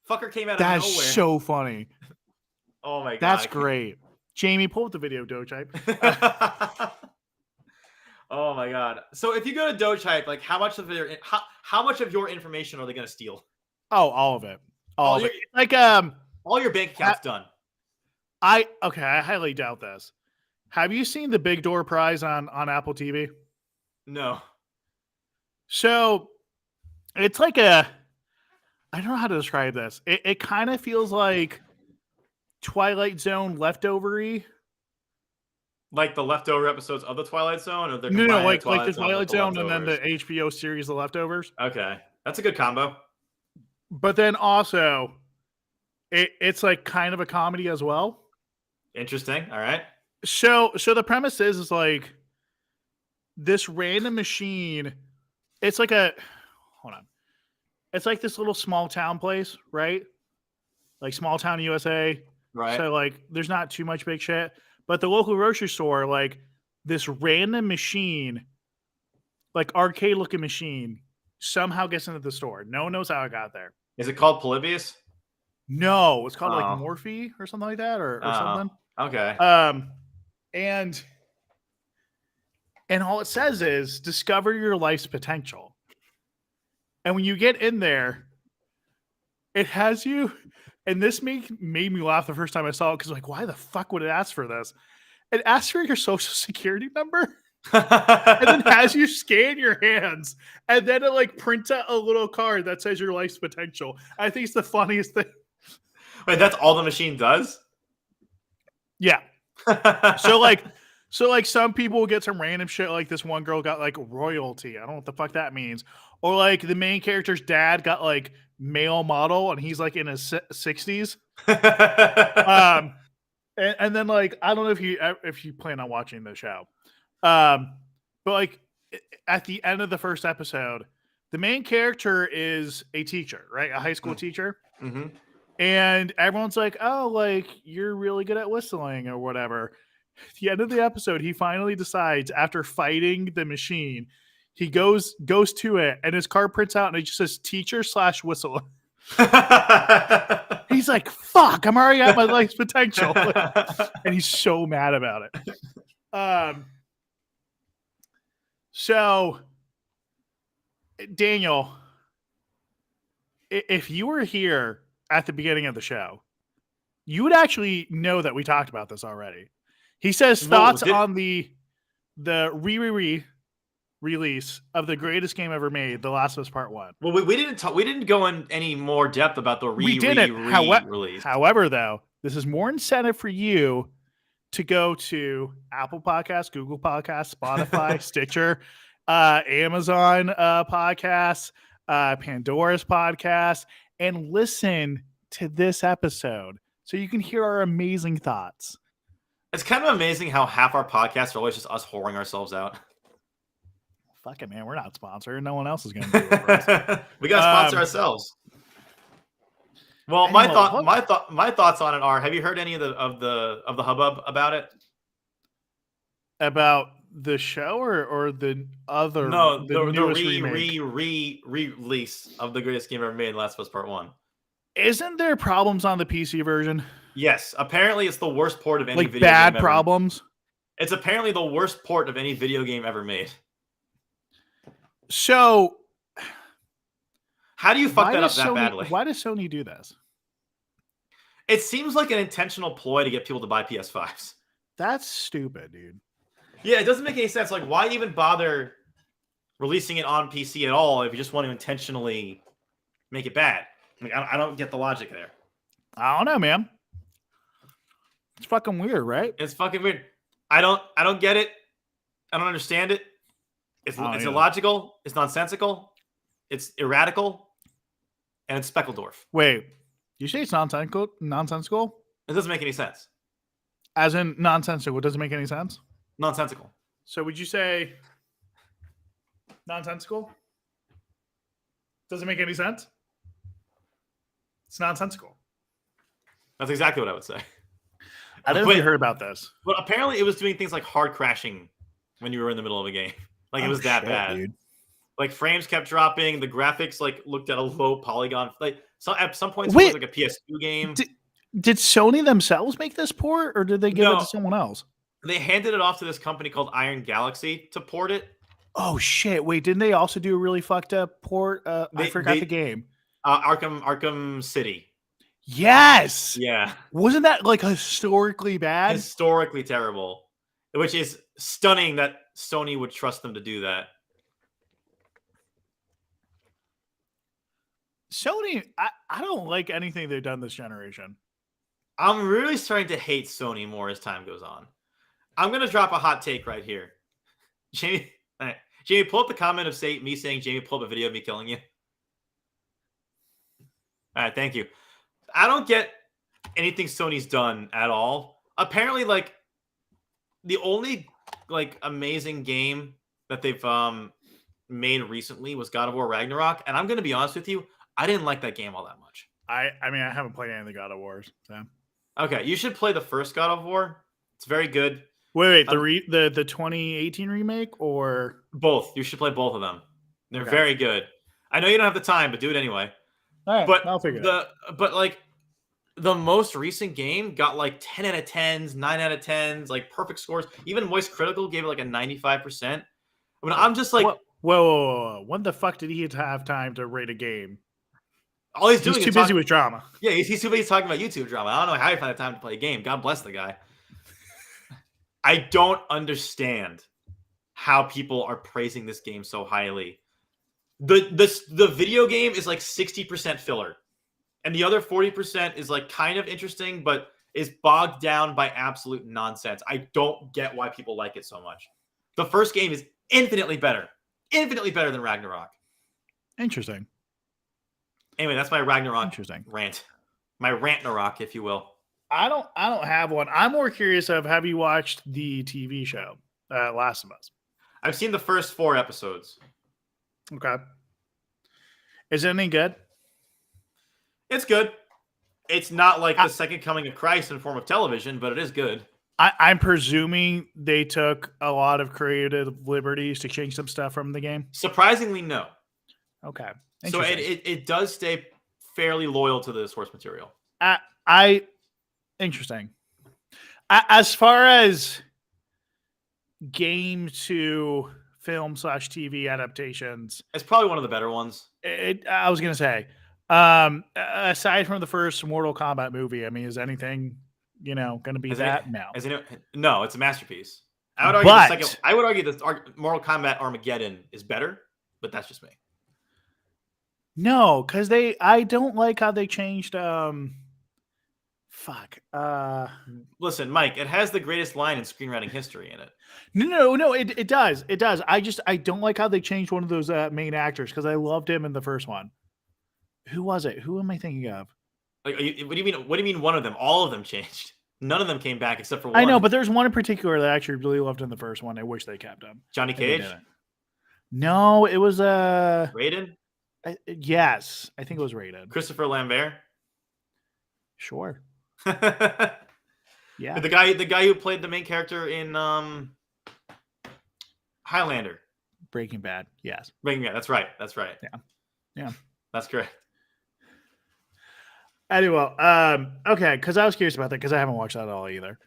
Fucker came out of nowhere. That's so funny. Oh my God. That's great. Jamie, pull up the video, Dogehype. Oh my God. So if you go to Dogehype, like how much of your information are they going to steal? Oh, all of it. All of it. Like all your bank accounts done. I highly doubt this. Have you seen the Big Door Prize on Apple TV? No. So it's like I don't know how to describe this. It kind of feels like Twilight Zone leftovery. Like the leftover episodes of the Twilight Zone, or they're No, combining like the Twilight the Zone with Twilight the Zone and then the leftovers. HBO series, The Leftovers. Okay, that's a good combo. But then also, it's like kind of a comedy as well. Interesting. All right. So the premise is like this random machine. It's like hold on. It's like this little small town place, right? Like small town USA. Right. So like there's not too much big shit. But the local grocery store, like this random machine, like arcade looking machine, somehow gets into the store. No one knows how it got there. Is it called Polybius? No, it's called like Oh. Morphe or something like that, or Oh, something. okay. And all it says is discover your life's potential. And when you get in there, it has you. And this made me laugh the first time I saw it because like, why the fuck would it ask for this? It asks for your social security number and then has you scan your hands. And then it like prints out a little card that says your life's potential. I think it's the funniest thing. Wait, that's all the machine does? Yeah. So like some people will get some random shit. Like this one girl got like royalty. I don't know what the fuck that means. Or like the main character's dad got like male model and he's like in his 60s. And then like I don't know if you plan on watching the show, but like at the end of the first episode, the main character is a teacher, right? A high school teacher. Mm-hmm. And everyone's like, oh, like, you're really good at whistling or whatever. At the end of the episode, he finally decides after fighting the machine, he goes to it and his card prints out and it just says teacher/whistler. He's like, fuck, I'm already at my life's potential. And he's so mad about it. So, Daniel, if you were here at the beginning of the show, you would actually know that we talked about this already. He says thoughts on the release of the greatest game ever made, The Last of Us Part 1. Well, we didn't go in any more depth about the release. However, though, this is more incentive for you to go to Apple Podcasts, Google Podcasts, Spotify, Stitcher, Amazon Podcasts, Pandora's Podcast, and listen to this episode so you can hear our amazing thoughts. It's kind of amazing how half our podcasts are always just us whoring ourselves out. Fuck it, man. We're not sponsored. No one else is going to do it for us. We got to sponsor ourselves. Well, my thoughts on it are: have you heard any of the hubbub about it? About the show or the other? No, the release of the greatest game ever made, Last of Us Part 1. Isn't there problems on the PC version? Yes, apparently it's the worst port of any like video bad game problems. It's apparently the worst port of any video game ever made. So, how do you fuck that up that badly? Why does Sony do this? It seems like an intentional ploy to get people to buy PS5s. That's stupid, dude. Yeah, it doesn't make any sense. Like, why even bother releasing it on PC at all if you just want to intentionally make it bad? Like, I don't get the logic there. I don't know, man. It's fucking weird, right? It's fucking weird. I don't get it. I don't understand it. It's illogical. It's nonsensical. It's erratical. And it's Speckledorf. Wait, you say it's nonsensical? Nonsensical? It doesn't make any sense. As in nonsensical, it doesn't make any sense? Nonsensical. So would you say nonsensical? Doesn't make any sense? It's nonsensical. That's exactly what I would say. I didn't really heard about this. But apparently it was doing things like hard crashing when you were in the middle of a game. Like it was that bad. Dude. Like frames kept dropping. The graphics like looked at a low polygon. Like at some points it was like a PS2 game. Did Sony themselves make this port or did they give it to someone else? They handed it off to this company called Iron Galaxy to port it. Oh shit. Wait, didn't they also do a really fucked up port? I forgot the game. Arkham City. Yes. Yeah. Wasn't that like historically bad? Historically terrible. which is stunning that Sony would trust them to do that. Sony, I don't like anything they've done this generation. I'm really starting to hate Sony more as time goes on. I'm gonna drop a hot take right here. Jamie, all right. Jamie, pull up the comment of me saying Jamie, pull up a video of me killing you. All right, thank you. I don't get anything Sony's done at all. Apparently, like the only like amazing game that they've made recently was God of War Ragnarok, and I'm gonna be honest with you, I didn't like that game all that much. I mean, I haven't played any of the God of Wars. So. Okay, you should play the first God of War. It's very good. Wait, the 2018 remake or both? You should play both of them. They're okay. very good. I know you don't have the time, but do it anyway. All right, but I'll figure it out. But like the most recent game got like 10 out of 10s, 9 out of 10s, like perfect scores. Even Voice Critical gave it like a 95%. I mean, I'm just like, whoa. When the fuck did he have time to rate a game? All he's doing is too busy with drama. Yeah, he's too busy talking about YouTube drama. I don't know how he found the time to play a game. God bless the guy. I don't understand how people are praising this game so highly. The video game is like 60% filler. And the other 40% is like kind of interesting, but is bogged down by absolute nonsense. I don't get why people like it so much. The first game is infinitely better than Ragnarok. Interesting. Anyway, that's my Ragnarok rant. My Rantnarok, if you will. I don't have one. I'm more curious of, have you watched the TV show, Last of Us? I've seen the first 4 episodes. Okay. Is it any good? It's good. It's not like the second coming of Christ in form of television, but it is good. I'm presuming they took a lot of creative liberties to change some stuff from the game. Surprisingly, no. Okay. So it does stay fairly loyal to the source material. Interesting. As far as game to film / TV adaptations, it's probably one of the better ones. I was gonna say, aside from the first Mortal Kombat movie, I mean, is anything going to be that? No, it's a masterpiece. I would argue I would argue that Mortal Kombat Armageddon is better, but that's just me. No, because I don't like how they changed. Listen, Mike, it has the greatest line in screenwriting history in it. No, it does. It does. I don't like how they changed one of those main actors, because I loved him in the first one. Who was it? Who am I thinking of? Like, what do you mean? What do you mean? One of them? All of them changed. None of them came back except for one. I know, but there's one in particular that I actually really loved in the first one. I wish they kept him. Johnny Cage? No, it was Raiden? Yes, I think it was Raiden. Christopher Lambert? Sure. Yeah. The guy who played the main character in Highlander. Breaking Bad. Yes. Breaking Bad. That's right. Yeah. That's correct. Anyway, okay, because I was curious about that, because I haven't watched that at all either.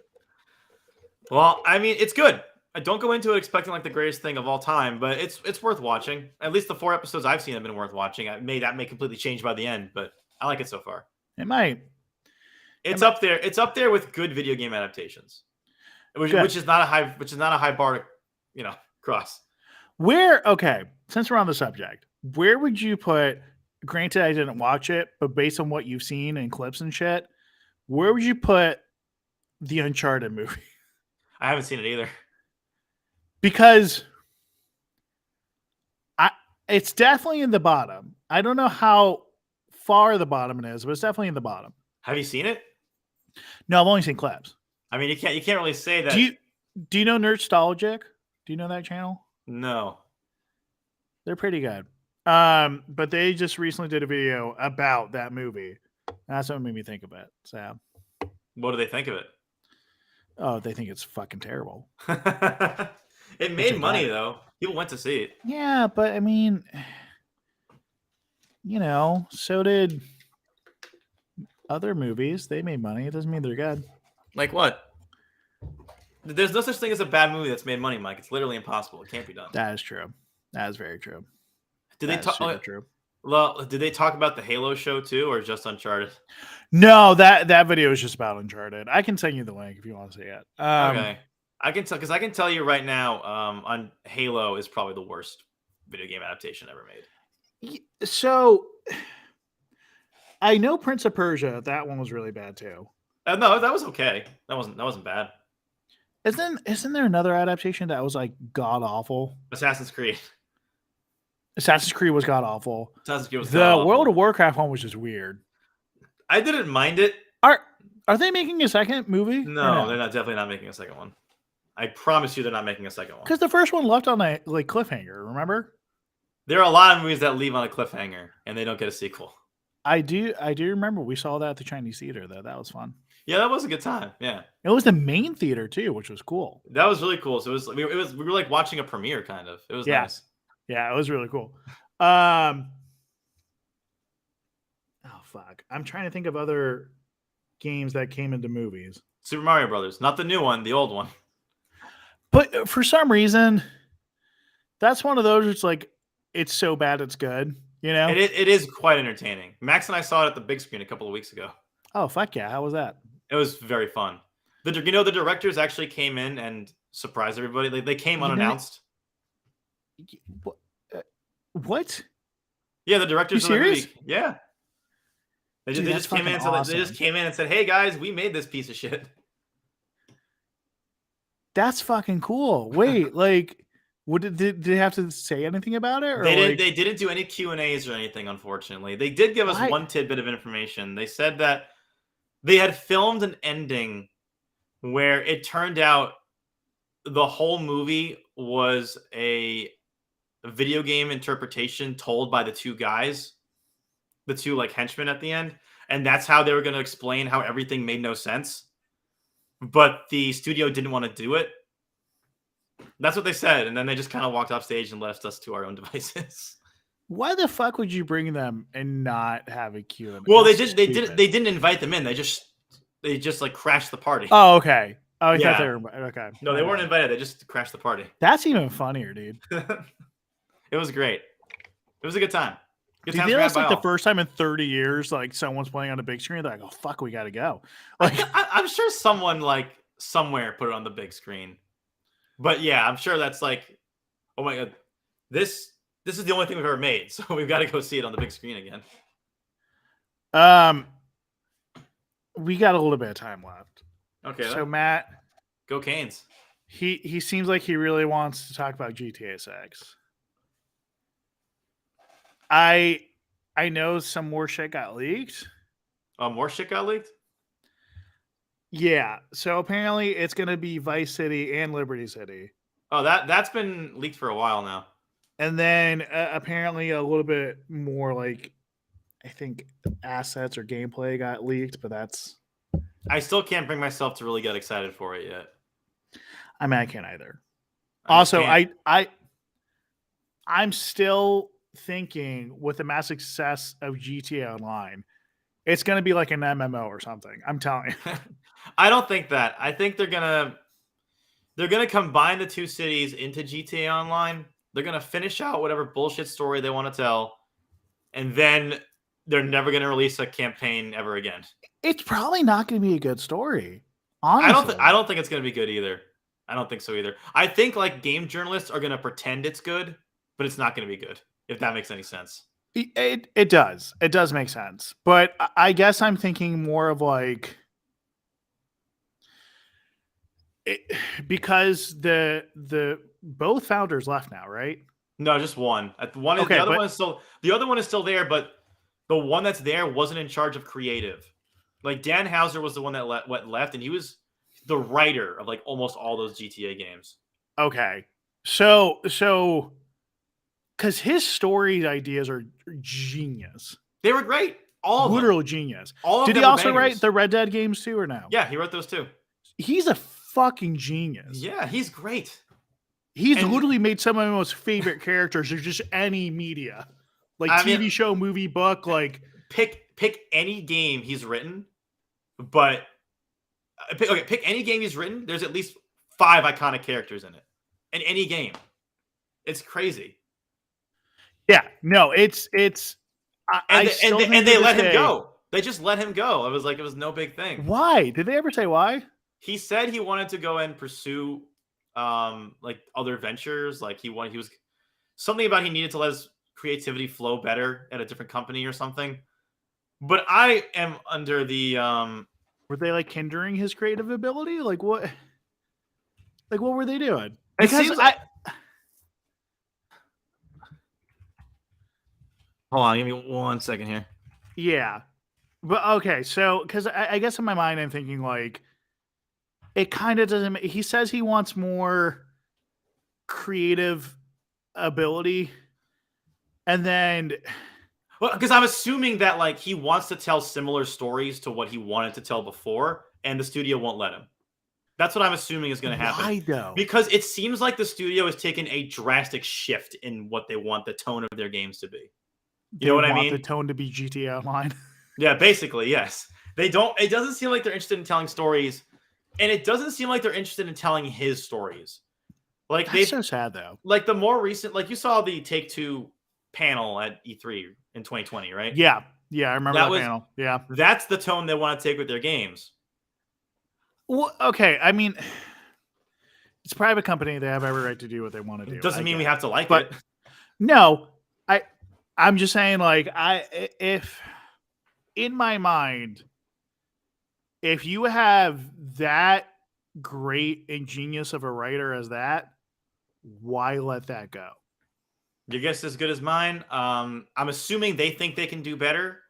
Well, I mean, it's good. I don't go into it expecting like the greatest thing of all time, but it's worth watching. At least the 4 episodes I've seen have been worth watching. That may completely change by the end, but I like it so far. It might. It's up there. It's up there with good video game adaptations, which is not a high bar to cross. Okay, since we're on the subject, where would you put? Granted, I didn't watch it, but based on what you've seen in clips and shit, where would you put the Uncharted movie? I haven't seen it either. Because it's definitely in the bottom. I don't know how far the bottom it is, but it's definitely in the bottom. Have you seen it? No, I've only seen clips. I mean, you can't really say that. Do you know Nerdstalgic? Do you know that channel? No. They're pretty good. But they just recently did a video about that movie. That's what made me think of it. So, what do they think of it? Oh, they think it's fucking terrible. It made money though. People went to see it. Yeah, but I mean, so did other movies. They made money. It doesn't mean they're good. Like what? There's no such thing as a bad movie that's made money, Mike. It's literally impossible. It can't be done. That is true. That is very true. Did they talk? True. Well, did they talk about the Halo show too, or just Uncharted? No, that video is just about Uncharted. I can send you the link if you want to see it. Okay. I can tell because I can tell you right now, on Halo is probably the worst video game adaptation ever made. So I know Prince of Persia. That one was really bad too. No, that was okay. That wasn't bad. Isn't there another adaptation that was like god awful? Assassin's Creed. Assassin's Creed was god awful. Assassin's Creed was The god-awful. World of Warcraft one was just weird. I didn't mind it. Are they making a second movie? No, they're not. Definitely not making a second one. I promise you, they're not making a second one. Because the first one left on a like cliffhanger. Remember? There are a lot of movies that leave on a cliffhanger and they don't get a sequel. I do remember we saw that at the Chinese theater though. That was fun. Yeah, that was a good time. Yeah, it was the main theater too, which was cool. That was really cool. So we were like watching a premiere kind of. It was nice. Yeah, it was really cool. Oh fuck! I'm trying to think of other games that came into movies. Super Mario Brothers, not the new one, the old one. But for some reason, that's one of those. It's like it's so bad it's good. You know, it is quite entertaining. Max and I saw it at the big screen a couple of weeks ago. Oh fuck yeah! How was that? It was very fun. The directors actually came in and surprised everybody. They came unannounced. What? Yeah, the directors. You serious? Yeah. They just came in. Awesome. They just came in and said, "Hey guys, we made this piece of shit." That's fucking cool. Wait, like, did they have to say anything about it? Or They didn't do any Q&As or anything. Unfortunately, they did give us one tidbit of information. They said that they had filmed an ending where it turned out the whole movie was a video game interpretation told by the two guys, the two like henchmen at the end, and that's how they were going to explain how everything made no sense. But the studio didn't want to do it. That's what they said, and then they just kind of walked off stage and left us to our own devices. Why the fuck would you bring them and not have a Q&A? Well, they didn't invite them in. They just like crashed the party. Oh, okay. Oh, I thought they were okay. No, they weren't invited. They just crashed the party. That's even funnier, dude. It was great. It was a good time. Good time. That's like the first time in 30 years, like someone's playing on a big screen. They're like, "Oh fuck, we gotta go." Like, I'm sure someone like somewhere put it on the big screen. But yeah, I'm sure that's like, oh my god, this is the only thing we've ever made, so we've got to go see it on the big screen again. We got a little bit of time left. Okay. So Matt, go Canes. He seems like he really wants to talk about GTA 6. I know some more shit got leaked. More shit got leaked? Yeah. So apparently it's going to be Vice City and Liberty City. Oh, that's been leaked for a while now. And then apparently a little bit more like, I think assets or gameplay got leaked, but that's... I still can't bring myself to really get excited for it yet. I mean, I can't either. I'm still thinking with the massive success of GTA Online, it's going to be like an MMO or something. I'm telling you. I don't think that. I think they're gonna combine the two cities into GTA Online. They're gonna finish out whatever bullshit story they want to tell, and then they're never gonna release a campaign ever again. It's probably not going to be a good story. Honestly, I don't think it's gonna be good either. I don't think so either. I think like game journalists are gonna pretend it's good, but it's not gonna be good. If that makes any sense. It does. It does make sense. But I guess I'm thinking more of like, because the both founders left now, right? No, just one. One is okay, the other one is still there, but the one that's there wasn't in charge of creative. Like Dan Houser was the one that left, and he was the writer of like almost all those GTA games. Okay, so because his story ideas are genius. They were great. All literal genius. All Did he also write the Red Dead games too, or no? Yeah, he wrote those too. He's a fucking genius. Yeah, he's great. He's literally made some of my most favorite characters of just any media, like TV show, movie, book. Like pick any game he's written, but pick any game he's written. There's at least 5 iconic characters in it, in any game. It's crazy. Yeah, no, it's. And they let him go. They just let him go. It was no big thing. Why? Did they ever say why? He said he wanted to go and pursue like other ventures. Like he was something about he needed to let his creativity flow better at a different company or something. But I am under the Were they like hindering his creative ability? Like what? Like what were they doing? it Because seems like hold on, give me 1 second here. yeah, but okay, so because I guess in my mind I'm thinking like it kind of doesn't. He says he wants more creative ability, and then Well, because I'm assuming that like he wants to tell similar stories to what he wanted to tell before, and the studio won't let him. That's what I'm assuming is going to happen. why though? Because it seems like the studio has taken a drastic shift in what they want the tone of their games to be. You know what I mean? The tone to be GTA Online. Yeah, basically, yes. They don't. It doesn't seem like they're interested in telling stories, and it doesn't seem like they're interested in telling his stories. Like That's so sad though. like the more recent, like you saw the Take-Two panel at E3 in 2020, right? Yeah, I remember that panel. Yeah, that's the tone they want to take with their games. well, okay. I mean, it's a private company; they have every right to do what they want to do. It doesn't mean we get have to like But- it. No, I'm just saying, like, if in my mind, if you have that great and genius of a writer as that, why let that go? Your guess is as good as mine. I'm assuming they think they can do better,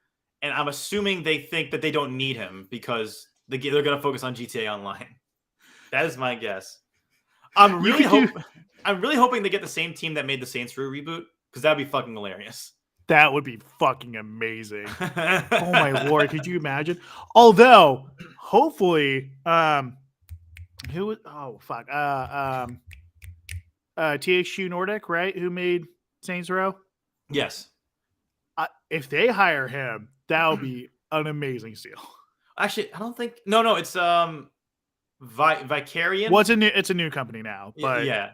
and I'm assuming they think that they don't need him because they're going to focus on GTA Online. That is my guess. I'm really hoping they get the same team that made the Saints Row reboot because that'd be fucking hilarious. That would be fucking amazing. Oh my lord, could you imagine? Although, hopefully, who was THQ Nordic, right? Who made Saints Row? Yes. If they hire him, that would be an amazing steal. Actually, I don't think. No, it's Vicarian. Well, it's a new company now, but yeah.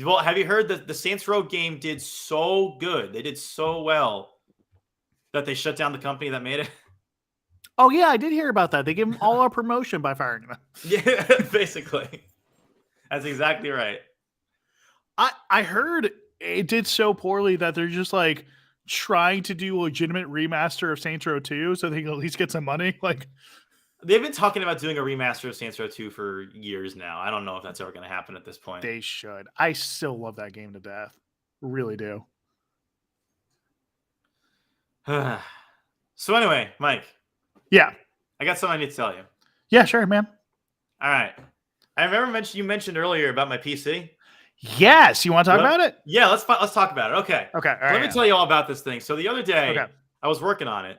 Well, have you heard that the Saints Row game did so good? They did so well that they shut down the company that made it. Oh yeah, I did hear about that. They gave them all our promotion by firing them. Yeah, basically. That's exactly right. I heard it did so poorly that they're just like trying to do a legitimate remaster of Saints Row 2 so they can at least get some money. Like they've been talking about doing a remaster of Saints Row 2 for years now. I don't know if that's ever going to happen at this point. They should. I still love that game to death. Really do. So anyway, Mike. Yeah. I got something I need to tell you. Yeah, sure, man. All right. I remember you mentioned earlier about my PC. Yes. You want to talk about it? Yeah, let's talk about it. Okay. Okay. All right. Let me tell you all about this thing. So the other day, Okay. I was working on it,